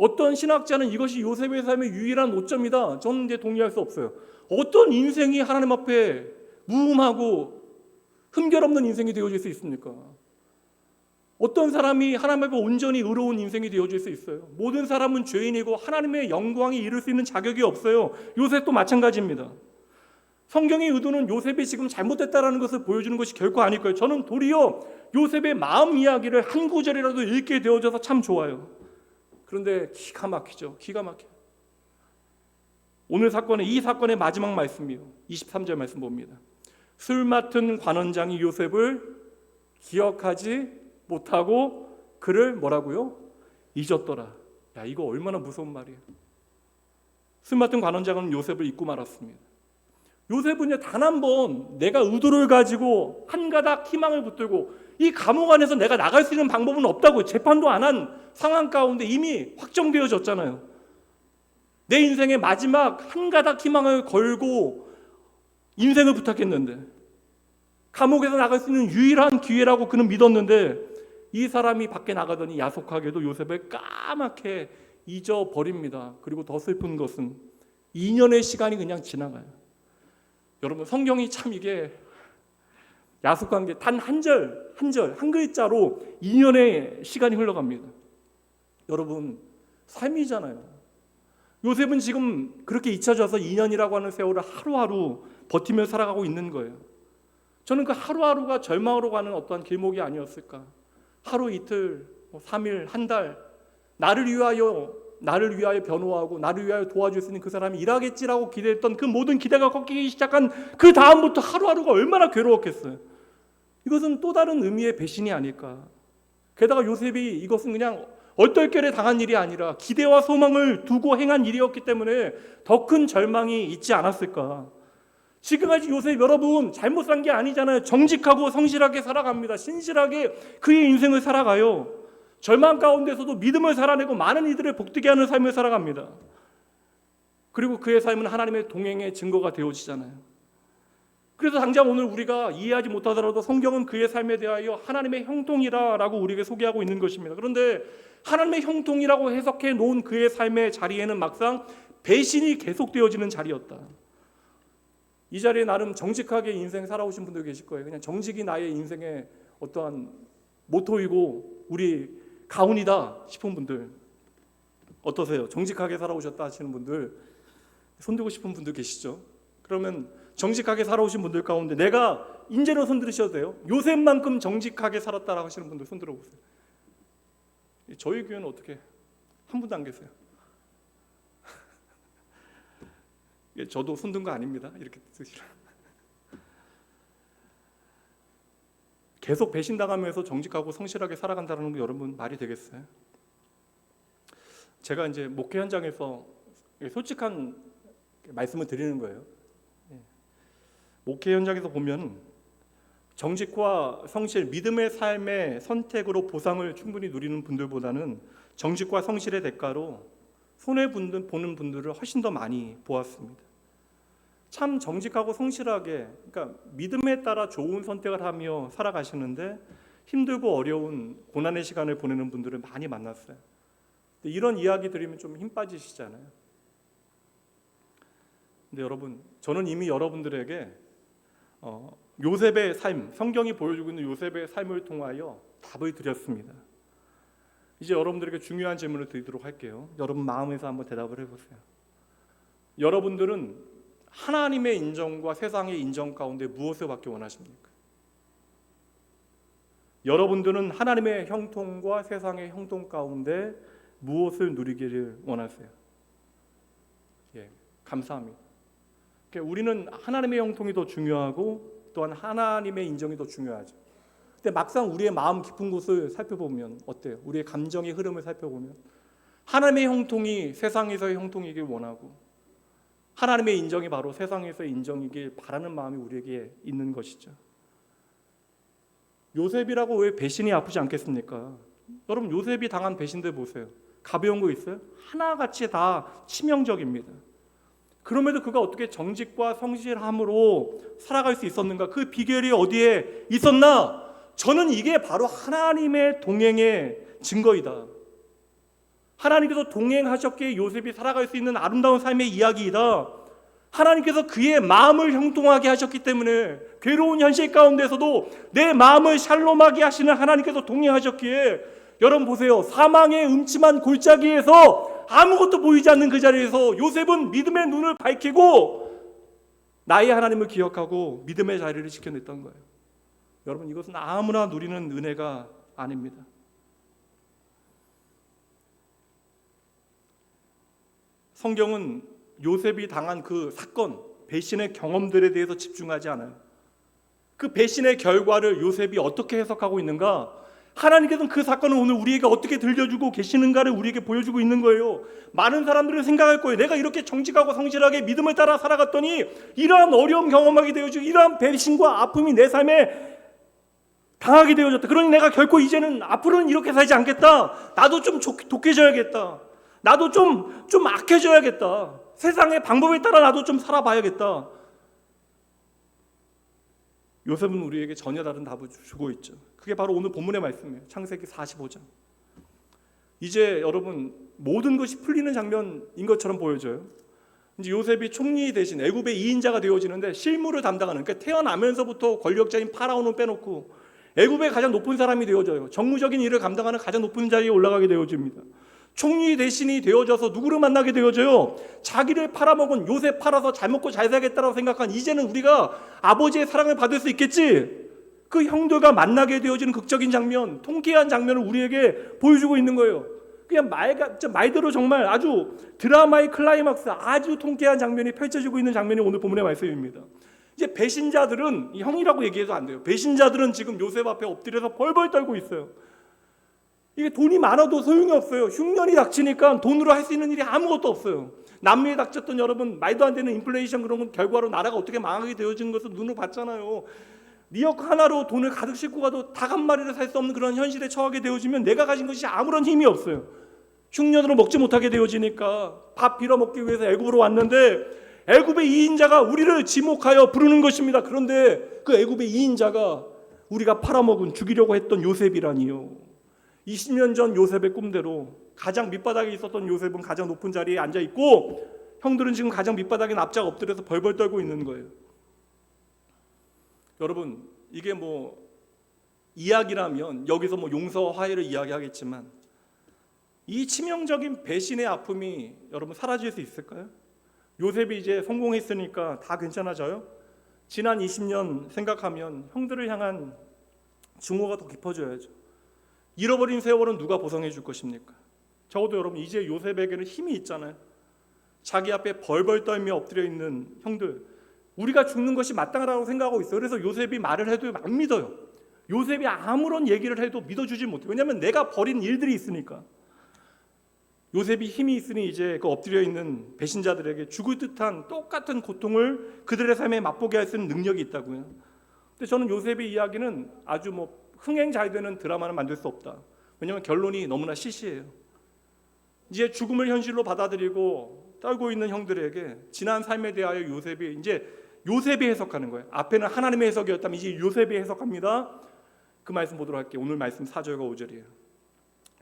[SPEAKER 1] 어떤 신학자는 이것이 요셉의 삶의 유일한 오점이다. 저는 이제 동의할 수 없어요. 어떤 인생이 하나님 앞에 무음하고 흠결 없는 인생이 되어질 수 있습니까? 어떤 사람이 하나님 앞에 온전히 의로운 인생이 되어질 수 있어요? 모든 사람은 죄인이고 하나님의 영광이 이룰 수 있는 자격이 없어요. 요셉도 마찬가지입니다. 성경의 의도는 요셉이 지금 잘못됐다라는 것을 보여주는 것이 결코 아닐 거예요. 저는 도리어 요셉의 마음 이야기를 한 구절이라도 읽게 되어져서 참 좋아요. 그런데 기가 막히죠. 기가 막혀요. 오늘 이 사건의 마지막 말씀이요. 23절 말씀 봅니다. 술 맡은 관원장이 요셉을 기억하지 못하고 그를 뭐라고요? 잊었더라. 야, 이거 얼마나 무서운 말이에요. 술 맡은 관원장은 요셉을 잊고 말았습니다. 요셉은 단 한 번 내가 의도를 가지고 한 가닥 희망을 붙들고 이 감옥 안에서 내가 나갈 수 있는 방법은 없다고 재판도 안 한 상황 가운데 이미 확정되어졌잖아요. 내 인생의 마지막 한 가닥 희망을 걸고 인생을 부탁했는데 감옥에서 나갈 수 있는 유일한 기회라고 그는 믿었는데 이 사람이 밖에 나가더니 야속하게도 요셉을 까맣게 잊어버립니다. 그리고 더 슬픈 것은 2년의 시간이 그냥 지나가요. 여러분 성경이 참 이게 야속한 게 단 한 절, 한 글자로 2년의 시간이 흘러갑니다. 여러분 삶이잖아요. 요셉은 지금 그렇게 잊혀져서 2년이라고 하는 세월을 하루하루 버티며 살아가고 있는 거예요. 저는 그 하루하루가 절망으로 가는 어떠한 길목이 아니었을까. 하루 이틀, 3일, 한 달 나를 위하여 변호하고 나를 위하여 도와줄 수 있는 그 사람이 일하겠지라고 기대했던 그 모든 기대가 꺾이기 시작한 그 다음부터 하루하루가 얼마나 괴로웠겠어요. 이것은 또 다른 의미의 배신이 아닐까. 게다가 요셉이 이것은 그냥 얼떨결에 당한 일이 아니라 기대와 소망을 두고 행한 일이었기 때문에 더 큰 절망이 있지 않았을까. 지금까지 요셉 여러분 잘못 산 게 아니잖아요. 정직하고 성실하게 살아갑니다. 신실하게 그의 인생을 살아가요. 절망 가운데서도 믿음을 살아내고 많은 이들을 복되게 하는 삶을 살아갑니다. 그리고 그의 삶은 하나님의 동행의 증거가 되어지잖아요. 그래서 당장 오늘 우리가 이해하지 못하더라도 성경은 그의 삶에 대하여 하나님의 형통이라고 우리에게 소개하고 있는 것입니다. 그런데 하나님의 형통이라고 해석해 놓은 그의 삶의 자리에는 막상 배신이 계속되어지는 자리였다. 이 자리에 나름 정직하게 인생 살아오신 분들 계실 거예요. 그냥 정직이 나의 인생의 어떠한 모토이고 우리 가훈이다 싶은 분들 어떠세요? 정직하게 살아오셨다 하시는 분들 손들고 싶은 분들 계시죠? 그러면 정직하게 살아오신 분들 가운데 내가 인제로 손들으셔도 돼요. 요셉만큼 정직하게 살았다라고 하시는 분들 손들어 보세요. 저희 교회는 어떻게 한 분도 안 계세요? 저도 손든 거 아닙니다. 이렇게 쓰시라. 계속 배신당하면서 정직하고 성실하게 살아간다는 거 여러분 말이 되겠어요? 제가 이제 목회 현장에서 솔직한 말씀을 드리는 거예요. 목회 현장에서 보면 정직과 성실, 믿음의 삶의 선택으로 보상을 충분히 누리는 분들보다는 정직과 성실의 대가로 손해보는 분들을 훨씬 더 많이 보았습니다. 참 정직하고 성실하게, 그러니까 믿음에 따라 좋은 선택을 하며 살아가시는데 힘들고 어려운 고난의 시간을 보내는 분들을 많이 만났어요. 근데 이런 이야기 들으면 좀 힘 빠지시잖아요. 근데 여러분, 저는 이미 여러분들에게 요셉의 삶, 성경이 보여주고 있는 요셉의 삶을 통하여 답을 드렸습니다. 이제 여러분들에게 중요한 질문을 드리도록 할게요. 여러분 마음에서 한번 대답을 해보세요. 여러분들은 하나님의 인정과 세상의 인정 가운데 무엇을 받기 원하십니까? 여러분들은 하나님의 형통과 세상의 형통 가운데 무엇을 누리기를 원하세요? 감사합니다. 그러니까 우리는 하나님의 형통이 더 중요하고 또한 하나님의 인정이 더 중요하죠. 근데 막상 우리의 마음 깊은 곳을 살펴보면 어때요? 우리의 감정의 흐름을 살펴보면 하나님의 형통이 세상에서의 형통이길 원하고 하나님의 인정이 바로 세상에서의 인정이길 바라는 마음이 우리에게 있는 것이죠. 요셉이라고 왜 배신이 아프지 않겠습니까? 여러분 요셉이 당한 배신들 보세요. 가벼운 거 있어요? 하나같이 다 치명적입니다. 그럼에도 그가 어떻게 정직과 성실함으로 살아갈 수 있었는가? 그 비결이 어디에 있었나? 저는 이게 바로 하나님의 동행의 증거이다. 하나님께서 동행하셨기에 요셉이 살아갈 수 있는 아름다운 삶의 이야기이다. 하나님께서 그의 마음을 형통하게 하셨기 때문에 괴로운 현실 가운데서도 내 마음을 샬롬하게 하시는 하나님께서 동행하셨기에, 여러분 보세요. 사망의 음침한 골짜기에서 아무것도 보이지 않는 그 자리에서 요셉은 믿음의 눈을 밝히고 나의 하나님을 기억하고 믿음의 자리를 지켜냈던 거예요. 여러분, 이것은 아무나 누리는 은혜가 아닙니다. 성경은 요셉이 당한 그 사건, 배신의 경험들에 대해서 집중하지 않아요. 그 배신의 결과를 요셉이 어떻게 해석하고 있는가? 하나님께서는 그 사건을 오늘 우리에게 어떻게 들려주고 계시는가를 우리에게 보여주고 있는 거예요. 많은 사람들은 생각할 거예요. 내가 이렇게 정직하고 성실하게 믿음을 따라 살아갔더니 이러한 어려움 경험하게 되어지고 이러한 배신과 아픔이 내 삶에 당하게 되어졌다. 그러니 내가 결코 이제는 앞으로는 이렇게 살지 않겠다. 나도 좀 독해져야겠다. 나도 좀 악해져야겠다. 세상의 방법에 따라 나도 좀 살아봐야겠다. 요셉은 우리에게 전혀 다른 답을 주고 있죠. 그게 바로 오늘 본문의 말씀이에요. 창세기 45장. 이제 여러분, 모든 것이 풀리는 장면인 것처럼 보여져요. 이제 요셉이 총리 대신 애굽의 2인자가 되어지는데 실무를 담당하는, 그러니까 태어나면서부터 권력자인 파라오는 빼놓고 애굽의 가장 높은 사람이 되어져요. 정무적인 일을 감당하는 가장 높은 자리에 올라가게 되어집니다. 총리 대신이 되어져서 누구를 만나게 되어져요? 자기를 팔아먹은 요셉 팔아서 잘 먹고 잘 살겠다라고 생각한, 이제는 우리가 아버지의 사랑을 받을 수 있겠지, 그 형들과 만나게 되어지는 극적인 장면, 통쾌한 장면을 우리에게 보여주고 있는 거예요. 그냥 말대로 정말 아주 드라마의 클라이막스, 아주 통쾌한 장면이 펼쳐지고 있는 장면이 오늘 본문의 말씀입니다. 이제 배신자들은, 형이라고 얘기해도 안 돼요. 배신자들은 지금 요셉 앞에 엎드려서 벌벌 떨고 있어요. 이게 돈이 많아도 소용이 없어요. 흉년이 닥치니까 돈으로 할 수 있는 일이 아무것도 없어요. 남미에 닥쳤던, 여러분, 말도 안 되는 인플레이션, 그런 건 결과로 나라가 어떻게 망하게 되어지는 것을 눈으로 봤잖아요. 미역 하나로 돈을 가득 싣고 가도 닭 한 마리를 살 수 없는 그런 현실에 처하게 되어지면 내가 가진 것이 아무런 힘이 없어요. 흉년으로 먹지 못하게 되어지니까 밥 빌어먹기 위해서 애굽으로 왔는데 애굽의 2인자가 우리를 지목하여 부르는 것입니다. 그런데 그 애굽의 2인자가 우리가 팔아먹은, 죽이려고 했던 요셉이라니요. 20년 전 요셉의 꿈대로 가장 밑바닥에 있었던 요셉은 가장 높은 자리에 앉아 있고, 형들은 지금 가장 밑바닥에 납작 엎드려서 벌벌 떨고 있는 거예요. 여러분, 이게 뭐 이야기라면 여기서 뭐 용서와 화해를 이야기하겠지만, 이 치명적인 배신의 아픔이 여러분 사라질 수 있을까요? 요셉이 이제 성공했으니까 다 괜찮아져요? 지난 20년 생각하면 형들을 향한 증오가 더 깊어져야죠. 잃어버린 세월은 누가 보상해 줄 것입니까? 적어도 여러분, 이제 요셉에게는 힘이 있잖아요. 자기 앞에 벌벌 떨며 엎드려 있는 형들, 우리가 죽는 것이 마땅하다고 생각하고 있어요. 그래서 요셉이 말을 해도 안 믿어요. 요셉이 아무런 얘기를 해도 믿어주지 못해요. 왜냐하면 내가 벌인 일들이 있으니까. 요셉이 힘이 있으니 이제 그 엎드려 있는 배신자들에게 죽을 듯한 똑같은 고통을 그들의 삶에 맛보게 할 수 있는 능력이 있다고요. 근데 저는 요셉의 이야기는 아주 뭐 흥행 잘 되는 드라마는 만들 수 없다. 왜냐하면 결론이 너무나 시시해요. 이제 죽음을 현실로 받아들이고 떨고 있는 형들에게 지난 삶에 대하여 요셉이 해석하는 거예요. 앞에는 하나님의 해석이었다면 이제 요셉이 해석합니다. 그 말씀 보도록 할게요. 오늘 말씀 4절과 5절이에요.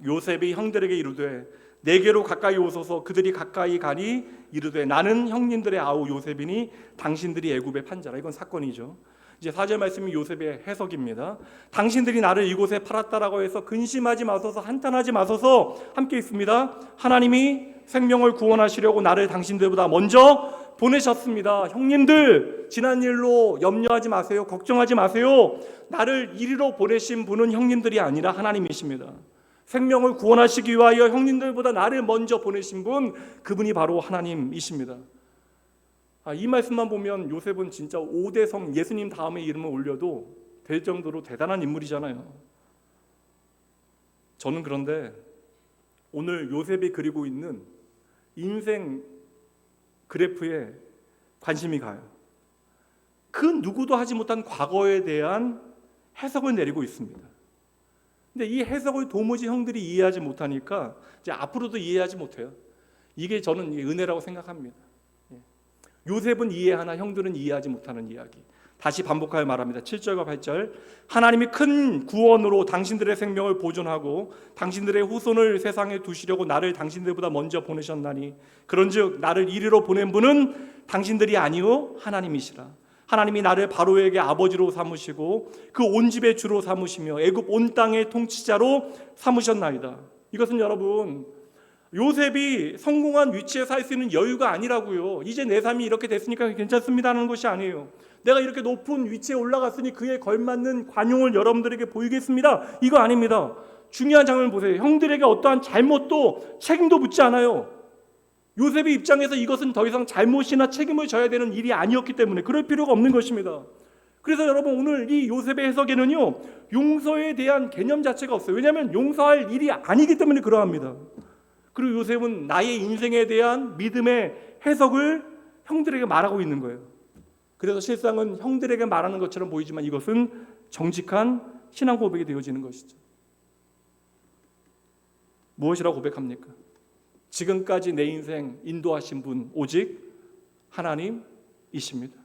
[SPEAKER 1] 요셉이 형들에게 이르되 내게로 가까이 오소서. 그들이 가까이 가니 이르되 나는 형님들의 아우 요셉이니 당신들이 애굽의 판자라. 이건 사건이죠. 이제 4절 말씀이 요셉의 해석입니다. 당신들이 나를 이곳에 팔았다라고 해서 근심하지 마소서, 한탄하지 마소서. 함께 있습니다. 하나님이 생명을 구원하시려고 나를 당신들보다 먼저 보내셨습니다. 형님들, 지난 일로 염려하지 마세요. 걱정하지 마세요. 나를 이리로 보내신 분은 형님들이 아니라 하나님이십니다. 생명을 구원하시기 위하여 형님들보다 나를 먼저 보내신 분, 그분이 바로 하나님이십니다. 이 말씀만 보면 요셉은 진짜 5대 성, 예수님 다음에 이름을 올려도 될 정도로 대단한 인물이잖아요. 저는 그런데 오늘 요셉이 그리고 있는 인생 그래프에 관심이 가요. 그 누구도 하지 못한 과거에 대한 해석을 내리고 있습니다. 근데 이 해석을 도무지 형들이 이해하지 못하니까 이제 앞으로도 이해하지 못해요. 이게 저는 은혜라고 생각합니다. 요셉은 이해하나 형들은 이해하지 못하는 이야기. 다시 반복하여 말합니다. 7절과 8절. 하나님이 큰 구원으로 당신들의 생명을 보존하고 당신들의 후손을 세상에 두시려고 나를 당신들보다 먼저 보내셨나니 그런즉 나를 이리로 보낸 분은 당신들이 아니요 하나님이시라. 하나님이 나를 바로에게 아버지로 삼으시고 그 온 집의 주로 삼으시며 애굽 온 땅의 통치자로 삼으셨나이다. 이것은 여러분 요셉이 성공한 위치에 살 수 있는 여유가 아니라고요. 이제 내 삶이 이렇게 됐으니까 괜찮습니다 하는 것이 아니에요. 내가 이렇게 높은 위치에 올라갔으니 그에 걸맞는 관용을 여러분들에게 보이겠습니다, 이거 아닙니다. 중요한 장면을 보세요. 형들에게 어떠한 잘못도 책임도 묻지 않아요. 요셉의 입장에서 이것은 더 이상 잘못이나 책임을 져야 되는 일이 아니었기 때문에 그럴 필요가 없는 것입니다. 그래서 여러분 오늘 이 요셉의 해석에는요 용서에 대한 개념 자체가 없어요. 왜냐하면 용서할 일이 아니기 때문에 그러합니다. 그리고 요셉은 나의 인생에 대한 믿음의 해석을 형들에게 말하고 있는 거예요. 그래서 실상은 형들에게 말하는 것처럼 보이지만 이것은 정직한 신앙 고백이 되어지는 것이죠. 무엇이라고 고백합니까? 지금까지 내 인생 인도하신 분 오직 하나님이십니다.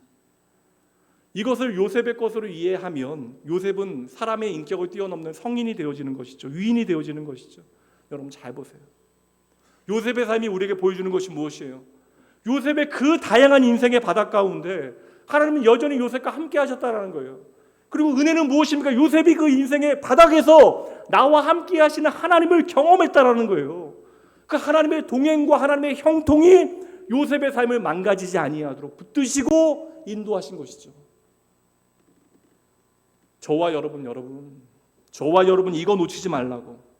[SPEAKER 1] 이것을 요셉의 것으로 이해하면 요셉은 사람의 인격을 뛰어넘는 성인이 되어지는 것이죠. 위인이 되어지는 것이죠. 여러분 잘 보세요. 요셉의 삶이 우리에게 보여주는 것이 무엇이에요? 요셉의 그 다양한 인생의 바닥 가운데 하나님은 여전히 요셉과 함께 하셨다는 거예요. 그리고 은혜는 무엇입니까? 요셉이 그 인생의 바닥에서 나와 함께 하시는 하나님을 경험했다는 거예요. 그 하나님의 동행과 하나님의 형통이 요셉의 삶을 망가지지 아니하도록 붙드시고 인도하신 것이죠. 저와 여러분 이거 놓치지 말라고.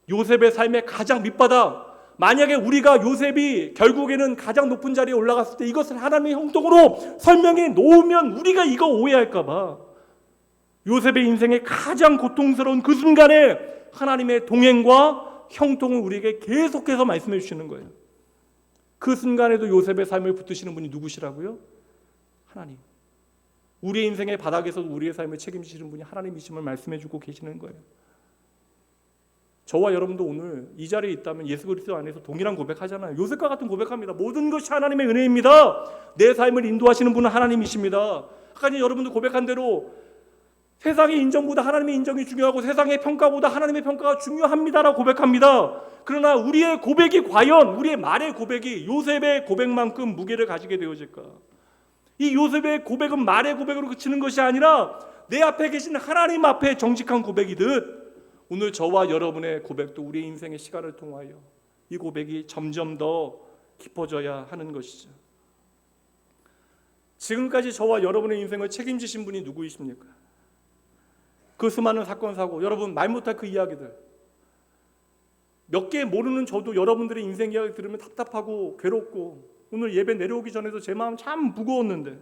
[SPEAKER 1] 요셉의 삶의 가장 밑바닥, 만약에 우리가 요셉이 결국에는 가장 높은 자리에 올라갔을 때 이것을 하나님의 형통으로 설명해 놓으면 우리가 이거 오해할까 봐 요셉의 인생의 가장 고통스러운 그 순간에 하나님의 동행과 형통을 우리에게 계속해서 말씀해 주시는 거예요. 그 순간에도 요셉의 삶을 붙드시는 분이 누구시라고요? 하나님. 우리의 인생의 바닥에서도 우리의 삶을 책임지시는 분이 하나님이심을 말씀해 주고 계시는 거예요. 저와 여러분도 오늘 이 자리에 있다면 예수 그리스도 안에서 동일한 고백하잖아요. 요셉과 같은 고백합니다. 모든 것이 하나님의 은혜입니다. 내 삶을 인도하시는 분은 하나님이십니다. 아까 여러분도 고백한 대로 세상의 인정보다 하나님의 인정이 중요하고 세상의 평가보다 하나님의 평가가 중요합니다라고 고백합니다. 그러나 우리의 고백이 과연 우리의 말의 고백이 요셉의 고백만큼 무게를 가지게 되어질까? 이 요셉의 고백은 말의 고백으로 그치는 것이 아니라 내 앞에 계신 하나님 앞에 정직한 고백이듯 오늘 저와 여러분의 고백도 우리 인생의 시간을 통하여 이 고백이 점점 더 깊어져야 하는 것이죠. 지금까지 저와 여러분의 인생을 책임지신 분이 누구이십니까? 그 수많은 사건 사고, 여러분 말 못할 그 이야기들, 몇 개 모르는 저도 여러분들의 인생 이야기 들으면 답답하고 괴롭고 오늘 예배 내려오기 전에도 제 마음 참 무거웠는데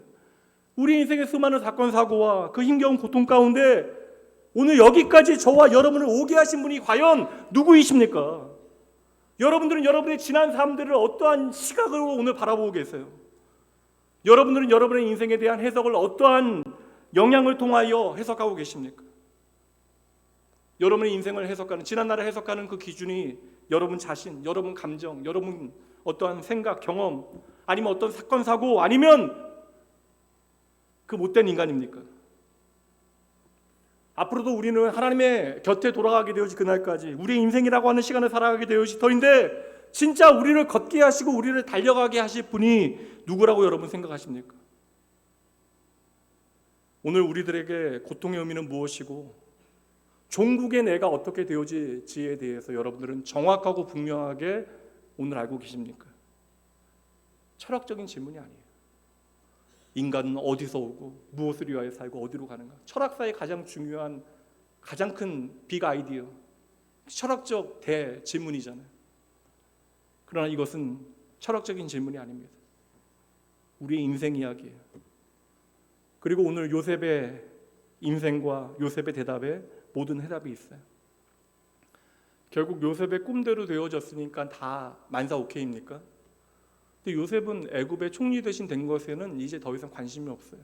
[SPEAKER 1] 우리 인생의 수많은 사건 사고와 그 힘겨운 고통 가운데 오늘 여기까지 저와 여러분을 오게 하신 분이 과연 누구이십니까? 여러분들은 여러분의 지난 삶들을 어떠한 시각으로 오늘 바라보고 계세요? 여러분들은 여러분의 인생에 대한 해석을 어떠한 영향을 통하여 해석하고 계십니까? 여러분의 인생을 해석하는, 지난날을 해석하는 그 기준이 여러분 자신, 여러분 감정, 여러분 어떠한 생각, 경험, 아니면 어떤 사건, 사고, 아니면 그 못된 인간입니까? 앞으로도 우리는 하나님의 곁에 돌아가게 되어지 그날까지 우리의 인생이라고 하는 시간을 살아가게 되어지 터인데 진짜 우리를 걷게 하시고 우리를 달려가게 하실 분이 누구라고 여러분 생각하십니까? 오늘 우리들에게 고통의 의미는 무엇이고 종국의 내가 어떻게 되어질지에 대해서 여러분들은 정확하고 분명하게 오늘 알고 계십니까? 철학적인 질문이 아니에요. 인간은 어디서 오고 무엇을 위하여 살고 어디로 가는가? 철학사의 가장 중요한 가장 큰 빅 아이디어, 철학적 대질문이잖아요. 그러나 이것은 철학적인 질문이 아닙니다. 우리의 인생 이야기예요. 그리고 오늘 요셉의 인생과 요셉의 대답에 모든 해답이 있어요. 결국 요셉의 꿈대로 되어졌으니까 다 만사 오케이입니까? 근데 요셉은 애굽의 총리 대신 된 것에는 이제 더 이상 관심이 없어요.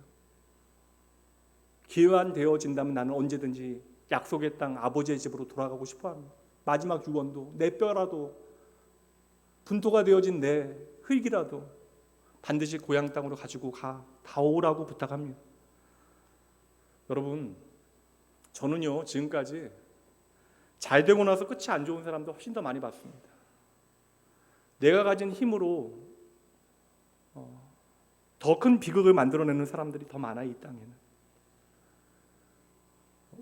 [SPEAKER 1] 기회만 되어진다면 나는 언제든지 약속의 땅 아버지의 집으로 돌아가고 싶어합니다. 마지막 유언도 내 뼈라도 분토가 되어진 내 흙이라도 반드시 고향 땅으로 가지고 다 오라고 부탁합니다. 여러분, 저는요 지금까지 잘 되고 나서 끝이 안 좋은 사람도 훨씬 더 많이 봤습니다. 내가 가진 힘으로 더 큰 비극을 만들어내는 사람들이 더 많아요. 이 땅에는.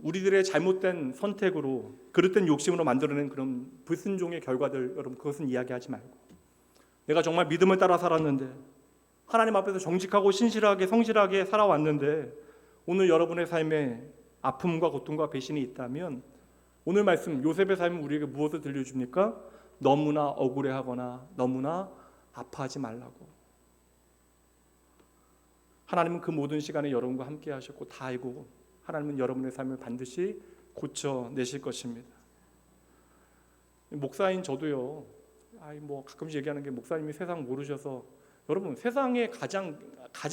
[SPEAKER 1] 우리들의 잘못된 선택으로, 그릇된 욕심으로 만들어낸 그런 불순종의 결과들, 여러분 그것은 이야기하지 말고, 내가 정말 믿음을 따라 살았는데, 하나님 앞에서 정직하고 신실하게 성실하게 살아왔는데, 오늘 여러분의 삶에 아픔과 고통과 배신이 있다면, 오늘 말씀 요셉의 삶은 우리에게 무엇을 들려줍니까? 너무나 억울해하거나 너무나 아파하지 말라고. 하나님은 그 모든 시간에 여러분과 함께 하셨고 다 알고, 하나님은 여러분의 삶을 반드시 고쳐내실 것입니다. 목사인 저도요, 뭐 가끔씩 얘기하는 게, 목사님이 세상 모르셔서, 여러분 세상에 가장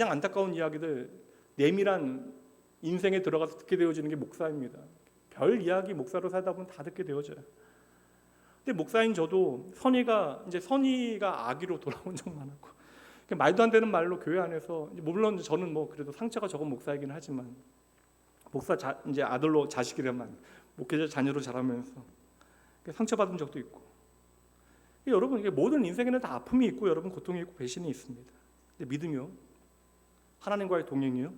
[SPEAKER 1] 안타까운 이야기들, 내밀한 인생에 들어가서 듣게 되어지는 게 목사입니다. 별 이야기 목사로 살다 보면 다 듣게 되어져요. 근데 목사인 저도 선의가 악의로 돌아온 적 많았고, 말도 안 되는 말로 교회 안에서, 물론 저는 뭐 그래도 상처가 적은 목사이긴 하지만, 목사 이제 아들로 자식이라만 목회자 자녀로 자라면서 상처받은 적도 있고, 여러분 이게 모든 인생에는 다 아픔이 있고, 여러분 고통이 있고 배신이 있습니다. 근데 믿음이요, 하나님과의 동행이요,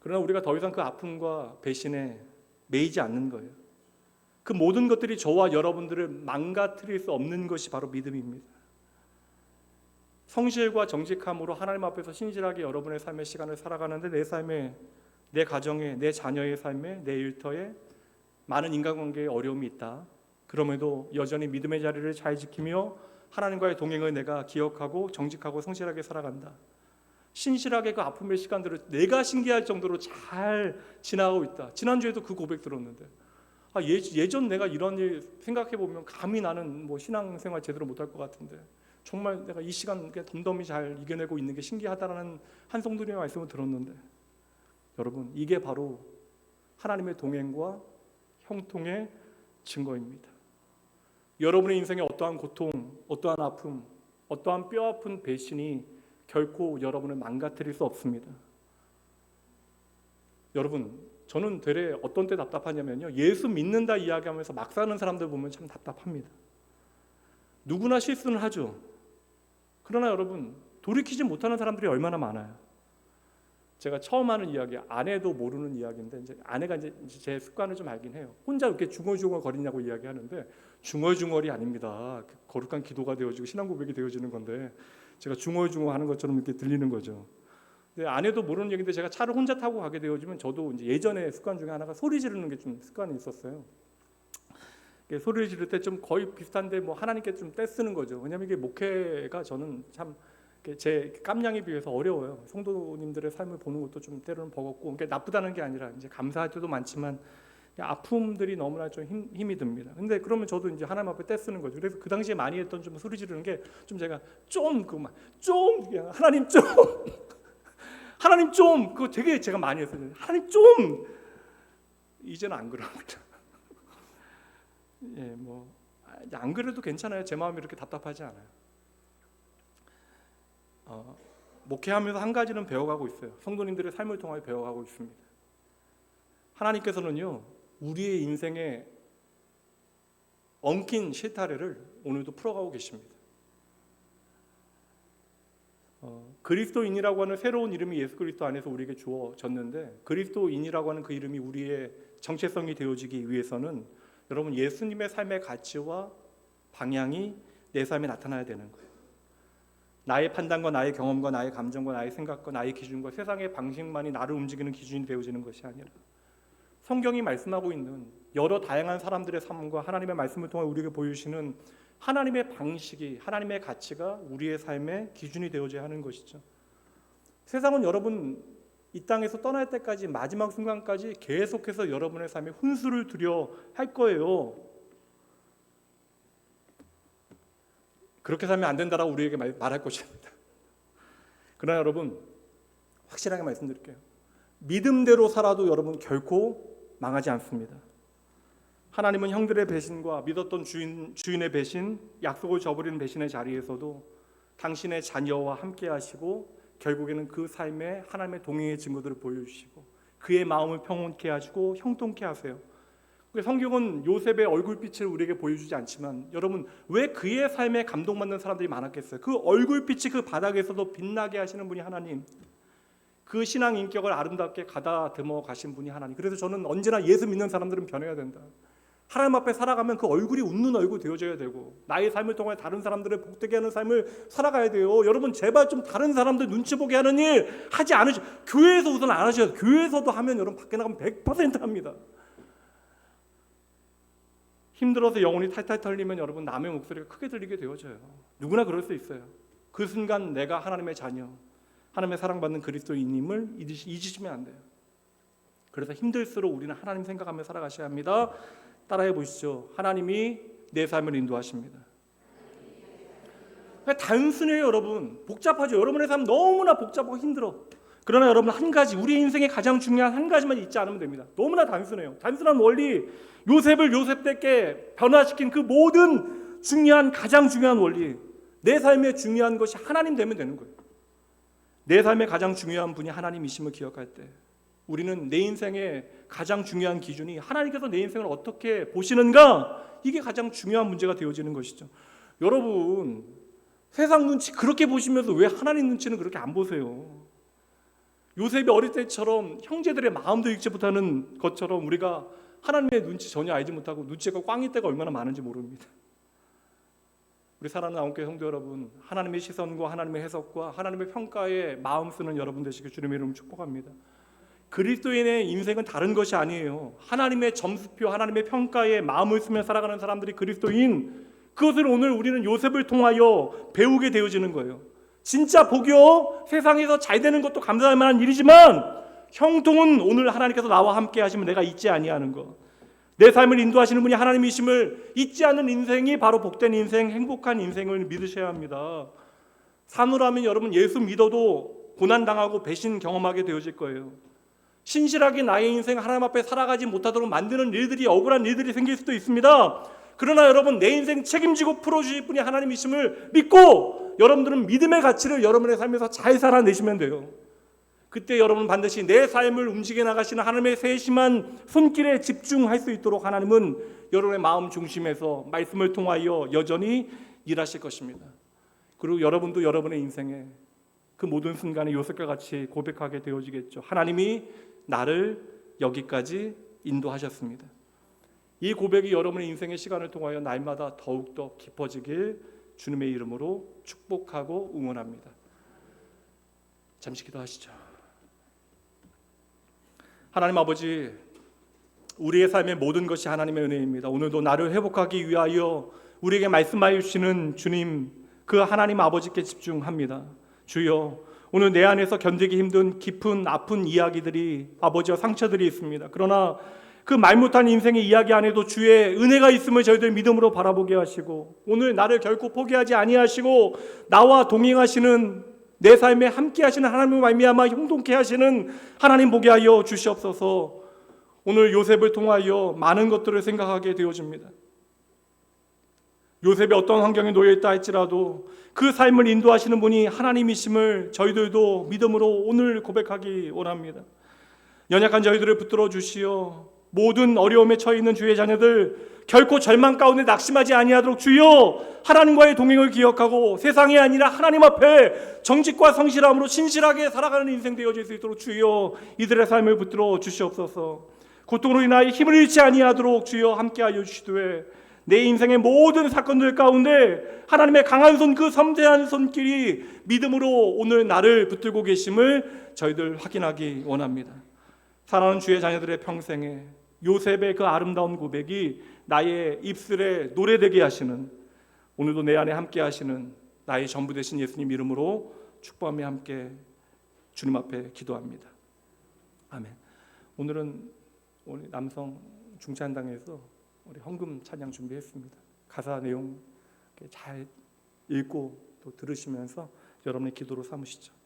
[SPEAKER 1] 그러나 우리가 더 이상 그 아픔과 배신에 매이지 않는 거예요. 그 모든 것들이 저와 여러분들을 망가뜨릴 수 없는 것이 바로 믿음입니다. 성실과 정직함으로 하나님 앞에서 신실하게 여러분의 삶의 시간을 살아가는데, 내 삶에, 내 가정에, 내 자녀의 삶에, 내 일터에 많은 인간관계에 어려움이 있다. 그럼에도 여전히 믿음의 자리를 잘 지키며 하나님과의 동행을 내가 기억하고 정직하고 성실하게 살아간다. 신실하게 그 아픔의 시간들을 내가 신기할 정도로 잘 지나가고 있다. 지난주에도 그 고백 들었는데, 예전 내가 이런 일 생각해보면 감히 나는 뭐 신앙생활 제대로 못할 것 같은데, 정말 내가 이 시간 덤덤히 잘 이겨내고 있는 게 신기하다라는 한 성도님의 말씀을 들었는데, 여러분 이게 바로 하나님의 동행과 형통의 증거입니다. 여러분의 인생에 어떠한 고통, 어떠한 아픔, 어떠한 뼈아픈 배신이 결코 여러분을 망가뜨릴 수 없습니다. 여러분, 저는 되레 어떤 때 답답하냐면요, 예수 믿는다 이야기하면서 막 사는 사람들 보면 참 답답합니다. 누구나 실수는 하죠. 그러나 여러분, 돌이키지 못하는 사람들이 얼마나 많아요. 제가 처음 하는 이야기, 아내도 모르는 이야기인데, 이제 아내가 이제 제 습관을 좀 알긴 해요. 혼자 이렇게 중얼중얼 거리냐고 이야기하는데, 중얼중얼이 아닙니다. 거룩한 기도가 되어지고 신앙 고백이 되어지는 건데, 제가 중얼중얼 하는 것처럼 이렇게 들리는 거죠. 근데 아내도 모르는 얘기인데, 제가 차를 혼자 타고 가게 되어지면, 저도 이제 예전에 습관 중에 하나가 소리 지르는 게 좀 습관이 있었어요. 소리를 지를 때 좀 거의 비슷한데, 뭐 하나님께 좀 떼쓰는 거죠. 왜냐하면 이게 목회가 저는 참 제 깜냥에 비해서 어려워요. 성도님들의 삶을 보는 것도 좀 때로는 버겁고, 그게 나쁘다는 게 아니라 이제 감사할 때도 많지만 아픔들이 너무나 좀 힘이 듭니다. 근데 그러면 저도 이제 하나님 앞에 떼쓰는 거죠. 그래서 그 당시에 많이 했던 좀 소리 지르는 게, 좀 제가 좀 하나님 좀 하나님 좀, 그거 되게 제가 많이 했어요. 하나님 좀. 이제는 안 그럽니다. 예, 뭐 안 그래도 괜찮아요. 제 마음이 이렇게 답답하지 않아요. 목회하면서 한 가지는 배워가고 있어요. 성도님들의 삶을 통하여 배워가고 있습니다. 하나님께서는요, 우리의 인생에 엉킨 실타래를 오늘도 풀어가고 계십니다. 그리스도인이라고 하는 새로운 이름이 예수 그리스도 안에서 우리에게 주어졌는데, 그리스도인이라고 하는 그 이름이 우리의 정체성이 되어지기 위해서는, 여러분 예수님의 삶의 가치와 방향이 내 삶에 나타나야 되는 거예요. 나의 판단과 나의 경험과 나의 감정과 나의 생각과 나의 기준과 세상의 방식만이 나를 움직이는 기준이 되어지는 것이 아니라, 성경이 말씀하고 있는 여러 다양한 사람들의 삶과 하나님의 말씀을 통해 우리에게 보여주시는 하나님의 방식이, 하나님의 가치가 우리의 삶의 기준이 되어져야 하는 것이죠. 세상은 여러분 이 땅에서 떠날 때까지, 마지막 순간까지 계속해서 여러분의 삶에 훈수를 두려 할 거예요. 그렇게 살면 안 된다라고 우리에게 말할 것입니다. 그러나 여러분, 확실하게 말씀드릴게요. 믿음대로 살아도 여러분 결코 망하지 않습니다. 하나님은 형들의 배신과 믿었던 주인의 배신, 약속을 저버리는 배신의 자리에서도 당신의 자녀와 함께 하시고, 결국에는 그 삶에 하나님의 동행의 증거들을 보여주시고, 그의 마음을 평온케 하시고 형통케 하세요. 성경은 요셉의 얼굴빛을 우리에게 보여주지 않지만 여러분, 왜 그의 삶에 감동받는 사람들이 많았겠어요? 그 얼굴빛이 그 바닥에서도 빛나게 하시는 분이 하나님, 그 신앙 인격을 아름답게 가다듬어 가신 분이 하나님. 그래서 저는 언제나 예수 믿는 사람들은 변해야 된다. 하나님 앞에 살아가면 그 얼굴이 웃는 얼굴 되어져야 되고, 나의 삶을 통해 다른 사람들을 복되게 하는 삶을 살아가야 돼요. 여러분, 제발 좀 다른 사람들 눈치 보게 하는 일 하지 않으셔. 교회에서 우선 안 하셔요. 교회에서도 하면 여러분 밖에 나가면 100% 합니다. 힘들어서 영혼이 탈탈 털리면 여러분 남의 목소리가 크게 들리게 되어져요. 누구나 그럴 수 있어요. 그 순간 내가 하나님의 자녀, 하나님의 사랑받는 그리스도인임을 잊으시면 안 돼요. 그래서 힘들수록 우리는 하나님 생각하며 살아가셔야 합니다. 따라해 보시죠. 하나님이 내 삶을 인도하십니다. 단순해요, 여러분. 복잡하죠. 여러분의 삶 너무나 복잡하고 힘들어. 그러나 여러분, 한 가지, 우리의 인생에 가장 중요한 한 가지만 잊지 않으면 됩니다. 너무나 단순해요. 단순한 원리, 요셉을 요셉답게 변화시킨 그 모든 가장 중요한 원리, 내 삶에 중요한 것이 하나님 되면 되는 거예요. 내 삶에 가장 중요한 분이 하나님이심을 기억할 때 우리는 내 인생의 가장 중요한 기준이 하나님께서 내 인생을 어떻게 보시는가, 이게 가장 중요한 문제가 되어지는 것이죠. 여러분, 세상 눈치 그렇게 보시면서 왜 하나님 눈치는 그렇게 안 보세요? 요셉이 어릴 때처럼 형제들의 마음도 읽지 못하는 것처럼 우리가 하나님의 눈치 전혀 알지 못하고 눈치가 꽝일 때가 얼마나 많은지 모릅니다. 우리 사랑하는 한국교회 성도 여러분, 하나님의 시선과 하나님의 해석과 하나님의 평가에 마음 쓰는 여러분 되시길 주님의 이름으로 축복합니다. 그리스도인의 인생은 다른 것이 아니에요. 하나님의 점수표, 하나님의 평가에 마음을 쓰며 살아가는 사람들이 그리스도인, 그것을 오늘 우리는 요셉을 통하여 배우게 되어지는 거예요. 진짜 복이요, 세상에서 잘 되는 것도 감사할 만한 일이지만 형통은 오늘 하나님께서 나와 함께 하시면 내가 잊지 아니하는 것, 내 삶을 인도하시는 분이 하나님이심을 잊지 않는 인생이 바로 복된 인생, 행복한 인생을 믿으셔야 합니다. 산후라면 여러분, 예수 믿어도 고난당하고 배신 경험하게 되어질 거예요. 신실하게 나의 인생 하나님 앞에 살아가지 못하도록 만드는 일들이, 억울한 일들이 생길 수도 있습니다. 그러나 여러분, 내 인생 책임지고 풀어주실 분이 하나님이심을 믿고 여러분들은 믿음의 가치를 여러분의 삶에서 잘 살아내시면 돼요. 그때 여러분 반드시 내 삶을 움직여 나가시는 하나님의 세심한 손길에 집중할 수 있도록 하나님은 여러분의 마음 중심에서 말씀을 통하여 여전히 일하실 것입니다. 그리고 여러분도 여러분의 인생에 그 모든 순간에 요셉과 같이 고백하게 되어지겠죠. 하나님이 나를 여기까지 인도하셨습니다. 이 고백이 여러분의 인생의 시간을 통하여 날마다 더욱더 깊어지길 주님의 이름으로 축복하고 응원합니다. 잠시 기도하시죠. 하나님 아버지, 우리의 삶의 모든 것이 하나님의 은혜입니다. 오늘도 나를 회복하기 위하여 우리에게 말씀하여 주시는 주님, 그 하나님 아버지께 집중합니다. 주여, 오늘 내 안에서 견디기 힘든 깊은 아픈 이야기들이, 아버지와 상처들이 있습니다. 그러나 그 말 못한 인생의 이야기 안에도 주의 은혜가 있음을 저희들 믿음으로 바라보게 하시고, 오늘 나를 결코 포기하지 아니하시고 나와 동행하시는, 내 삶에 함께 하시는 하나님을 말미암아 형통케 하시는 하나님 보게 하여 주시옵소서. 오늘 요셉을 통하여 많은 것들을 생각하게 되어집니다. 요셉이 어떤 환경에 놓여 있다 할지라도 그 삶을 인도하시는 분이 하나님이심을 저희들도 믿음으로 오늘 고백하기 원합니다. 연약한 저희들을 붙들어 주시어 모든 어려움에 처해 있는 주의 자녀들 결코 절망 가운데 낙심하지 아니하도록 주여 하나님과의 동행을 기억하고 세상이 아니라 하나님 앞에 정직과 성실함으로 신실하게 살아가는 인생 되어질 수 있도록 주여 이들의 삶을 붙들어 주시옵소서. 고통으로 인하여 힘을 잃지 아니하도록 주여 함께하여 주시되, 내 인생의 모든 사건들 가운데 하나님의 강한 손, 그 섬세한 손길이 믿음으로 오늘 나를 붙들고 계심을 저희들 확인하기 원합니다. 사랑하는 주의 자녀들의 평생에 요셉의 그 아름다운 고백이 나의 입술에 노래되게 하시는, 오늘도 내 안에 함께 하시는 나의 전부 되신 예수님 이름으로 축복하며 함께 주님 앞에 기도합니다. 아멘. 오늘은 우리 남성 중찬당에서 우리 헌금 찬양 준비했습니다. 가사 내용 잘 읽고 또 들으시면서 여러분의 기도로 삼으시죠.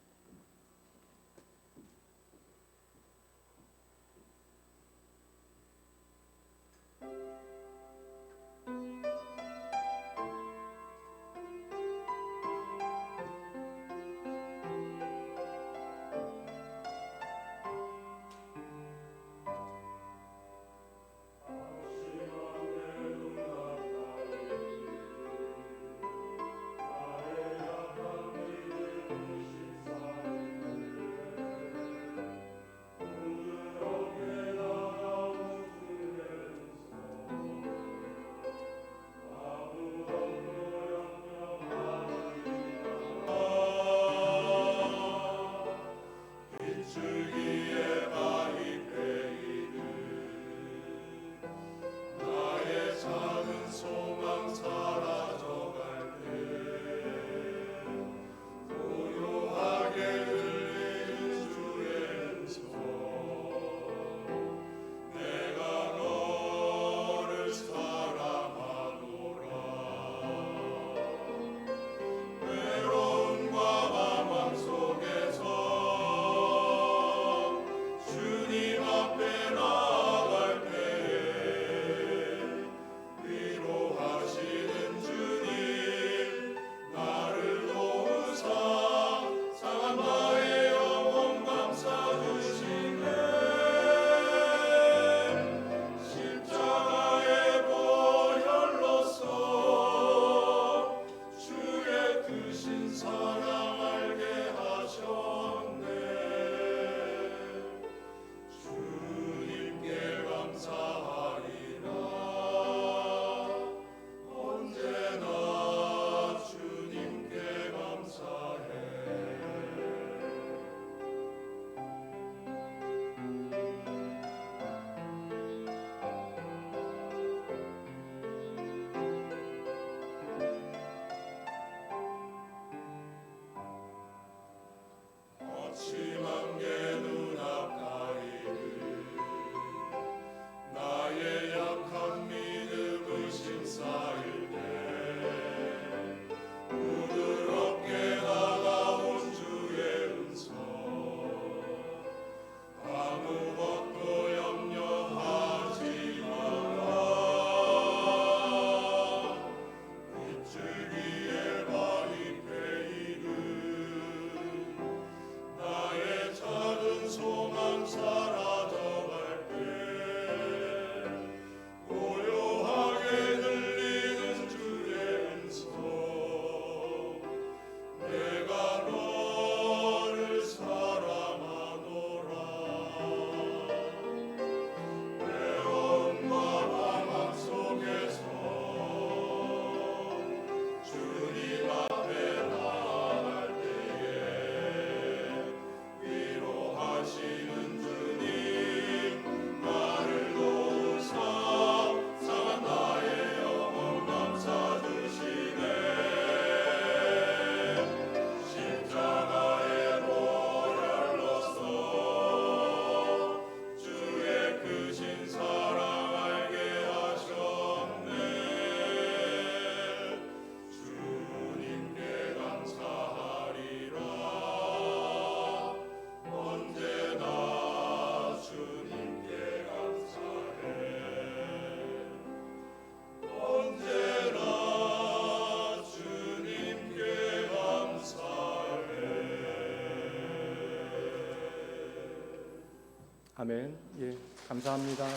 [SPEAKER 1] 아멘. 예, 감사합니다.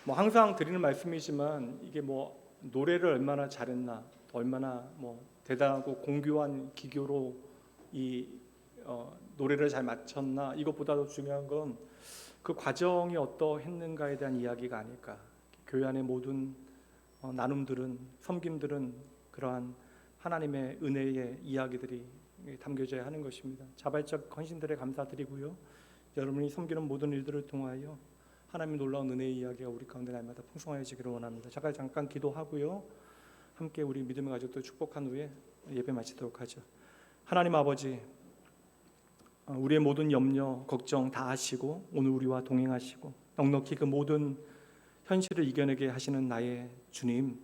[SPEAKER 1] 뭐 항상 드리는 말씀이지만 이게 뭐 노래를 얼마나 잘했나, 얼마나 뭐 대단하고 공교한 기교로 이 노래를 잘 맞췄나, 이것보다도 중요한 건 그 과정이 어떠했는가에 대한 이야기가 아닐까. 교회 안의 모든 나눔들은, 섬김들은 그러한 하나님의 은혜의 이야기들이 담겨져야 하는 것입니다. 자발적 헌신들에 감사드리고요. 여러분이 섬기는 모든 일들을 통하여 하나님의 놀라운 은혜의 이야기가 우리 가운데 날마다 풍성해지기를 원합니다. 잠깐 기도하고요. 함께 우리 믿음의 가족들 축복한 후에 예배 마치도록 하죠. 하나님 아버지, 우리의 모든 염려, 걱정 다 아시고 오늘 우리와 동행하시고 넉넉히 그 모든 현실을 이겨내게 하시는 나의 주님,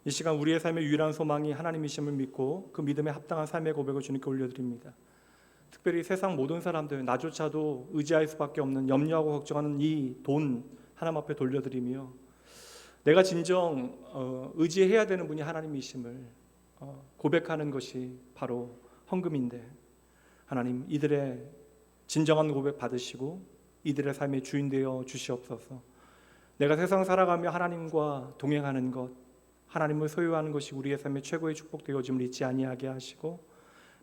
[SPEAKER 1] 이 시간 우리의 삶의 유일한 소망이 하나님이심을 믿고 그 믿음에 합당한 삶의 고백을 주님께 올려드립니다. 특별히 세상 모든 사람들, 나조차도 의지할 수밖에 없는 염려하고 걱정하는 이 돈 하나님 앞에 돌려드리며 내가 진정 의지해야 되는 분이 하나님이심을 고백하는 것이 바로 헌금인데, 하나님 이들의 진정한 고백 받으시고 이들의 삶의 주인 되어 주시옵소서. 내가 세상 살아가며 하나님과 동행하는 것, 하나님을 소유하는 것이 우리의 삶의 최고의 축복 되어짐을 잊지 아니하게 하시고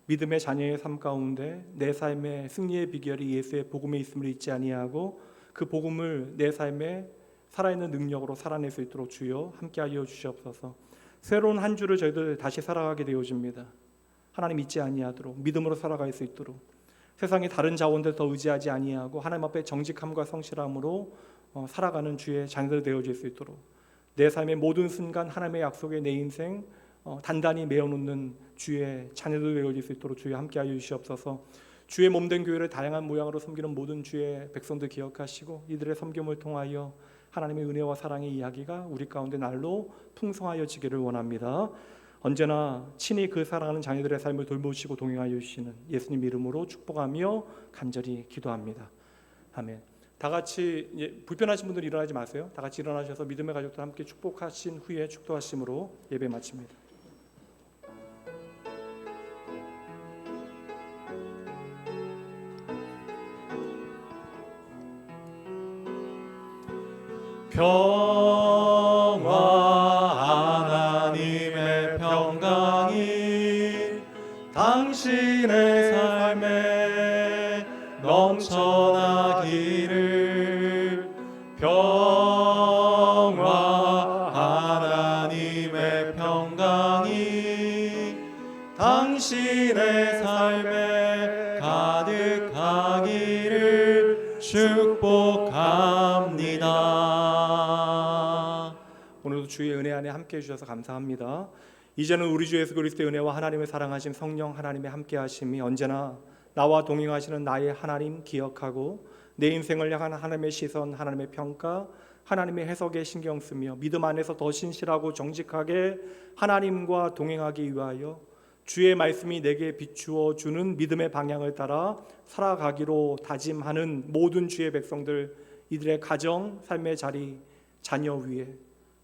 [SPEAKER 1] 믿음의 자녀의 삶 가운데 내 삶의 승리의 비결이 예수의 복음에 있음을 잊지 아니하고 그 복음을 내 삶에 살아있는 능력으로 살아낼 수 있도록 주여 함께하여 주시옵소서. 새로운 한 주를 저희들 다시 살아가게 되어집니다. 하나님 잊지 아니하도록 믿음으로 살아갈 수 있도록 세상의 다른 자원들 더 의지하지 아니하고 하나님 앞에 정직함과 성실함으로 살아가는 주의 자녀들 되어질 수 있도록 내 삶의 모든 순간 하나님의 약속에 내 인생 단단히 메어놓는 주의 자녀들 되어질 수 있도록 주여 함께하여 주시옵소서. 주의 몸된 교회를 다양한 모양으로 섬기는 모든 주의 백성들 기억하시고 이들의 섬김을 통하여 하나님의 은혜와 사랑의 이야기가 우리 가운데 날로 풍성하여지기를 원합니다. 언제나 친히 그 사랑하는 자녀들의 삶을 돌보시고 동행하여 주시는 예수님 이름으로 축복하며 간절히 기도합니다. 아멘. 다 같이 불편하신 분들 일어나지 마세요. 다 같이 일어나셔서 믿음의 가족들 함께 축복하신 후에 축도하심으로 예배 마칩니다.
[SPEAKER 2] 평화 하나님의 평강이 당신의 삶에 넘쳐나기를. 평화 하나님의 평강이 당신의 삶에 가득하기를 축복합니다.
[SPEAKER 1] 오늘도 주의 은혜 안에 함께해 주셔서 감사합니다. 이제는 우리 주 예수 그리스도의 은혜와 하나님의 사랑하심 성령 하나님의 함께하심이 언제나 나와 동행하시는 나의 하나님 기억하고 내 인생을 향한 하나님의 시선, 하나님의 평가, 하나님의 해석에 신경 쓰며 믿음 안에서 더 신실하고 정직하게 하나님과 동행하기 위하여 주의 말씀이 내게 비추어 주는 믿음의 방향을 따라 살아가기로 다짐하는 모든 주의 백성들, 이들의 가정, 삶의 자리, 자녀 위에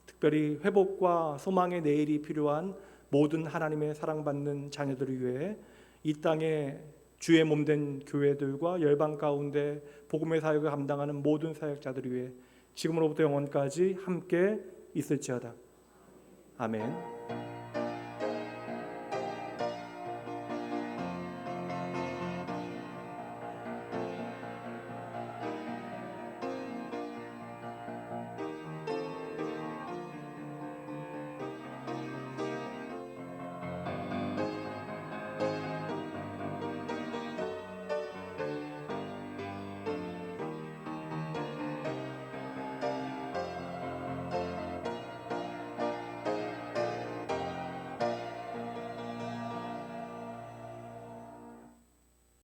[SPEAKER 1] 특별히 회복과 소망의 내일이 필요한 모든 하나님의 사랑받는 자녀들을 위해 이 땅에 주의 몸된 교회들과 열방 가운데 복음의 사역을 감당하는 모든 사역자들을 위해 지금으로부터 영원까지 함께 있을지어다. 아멘.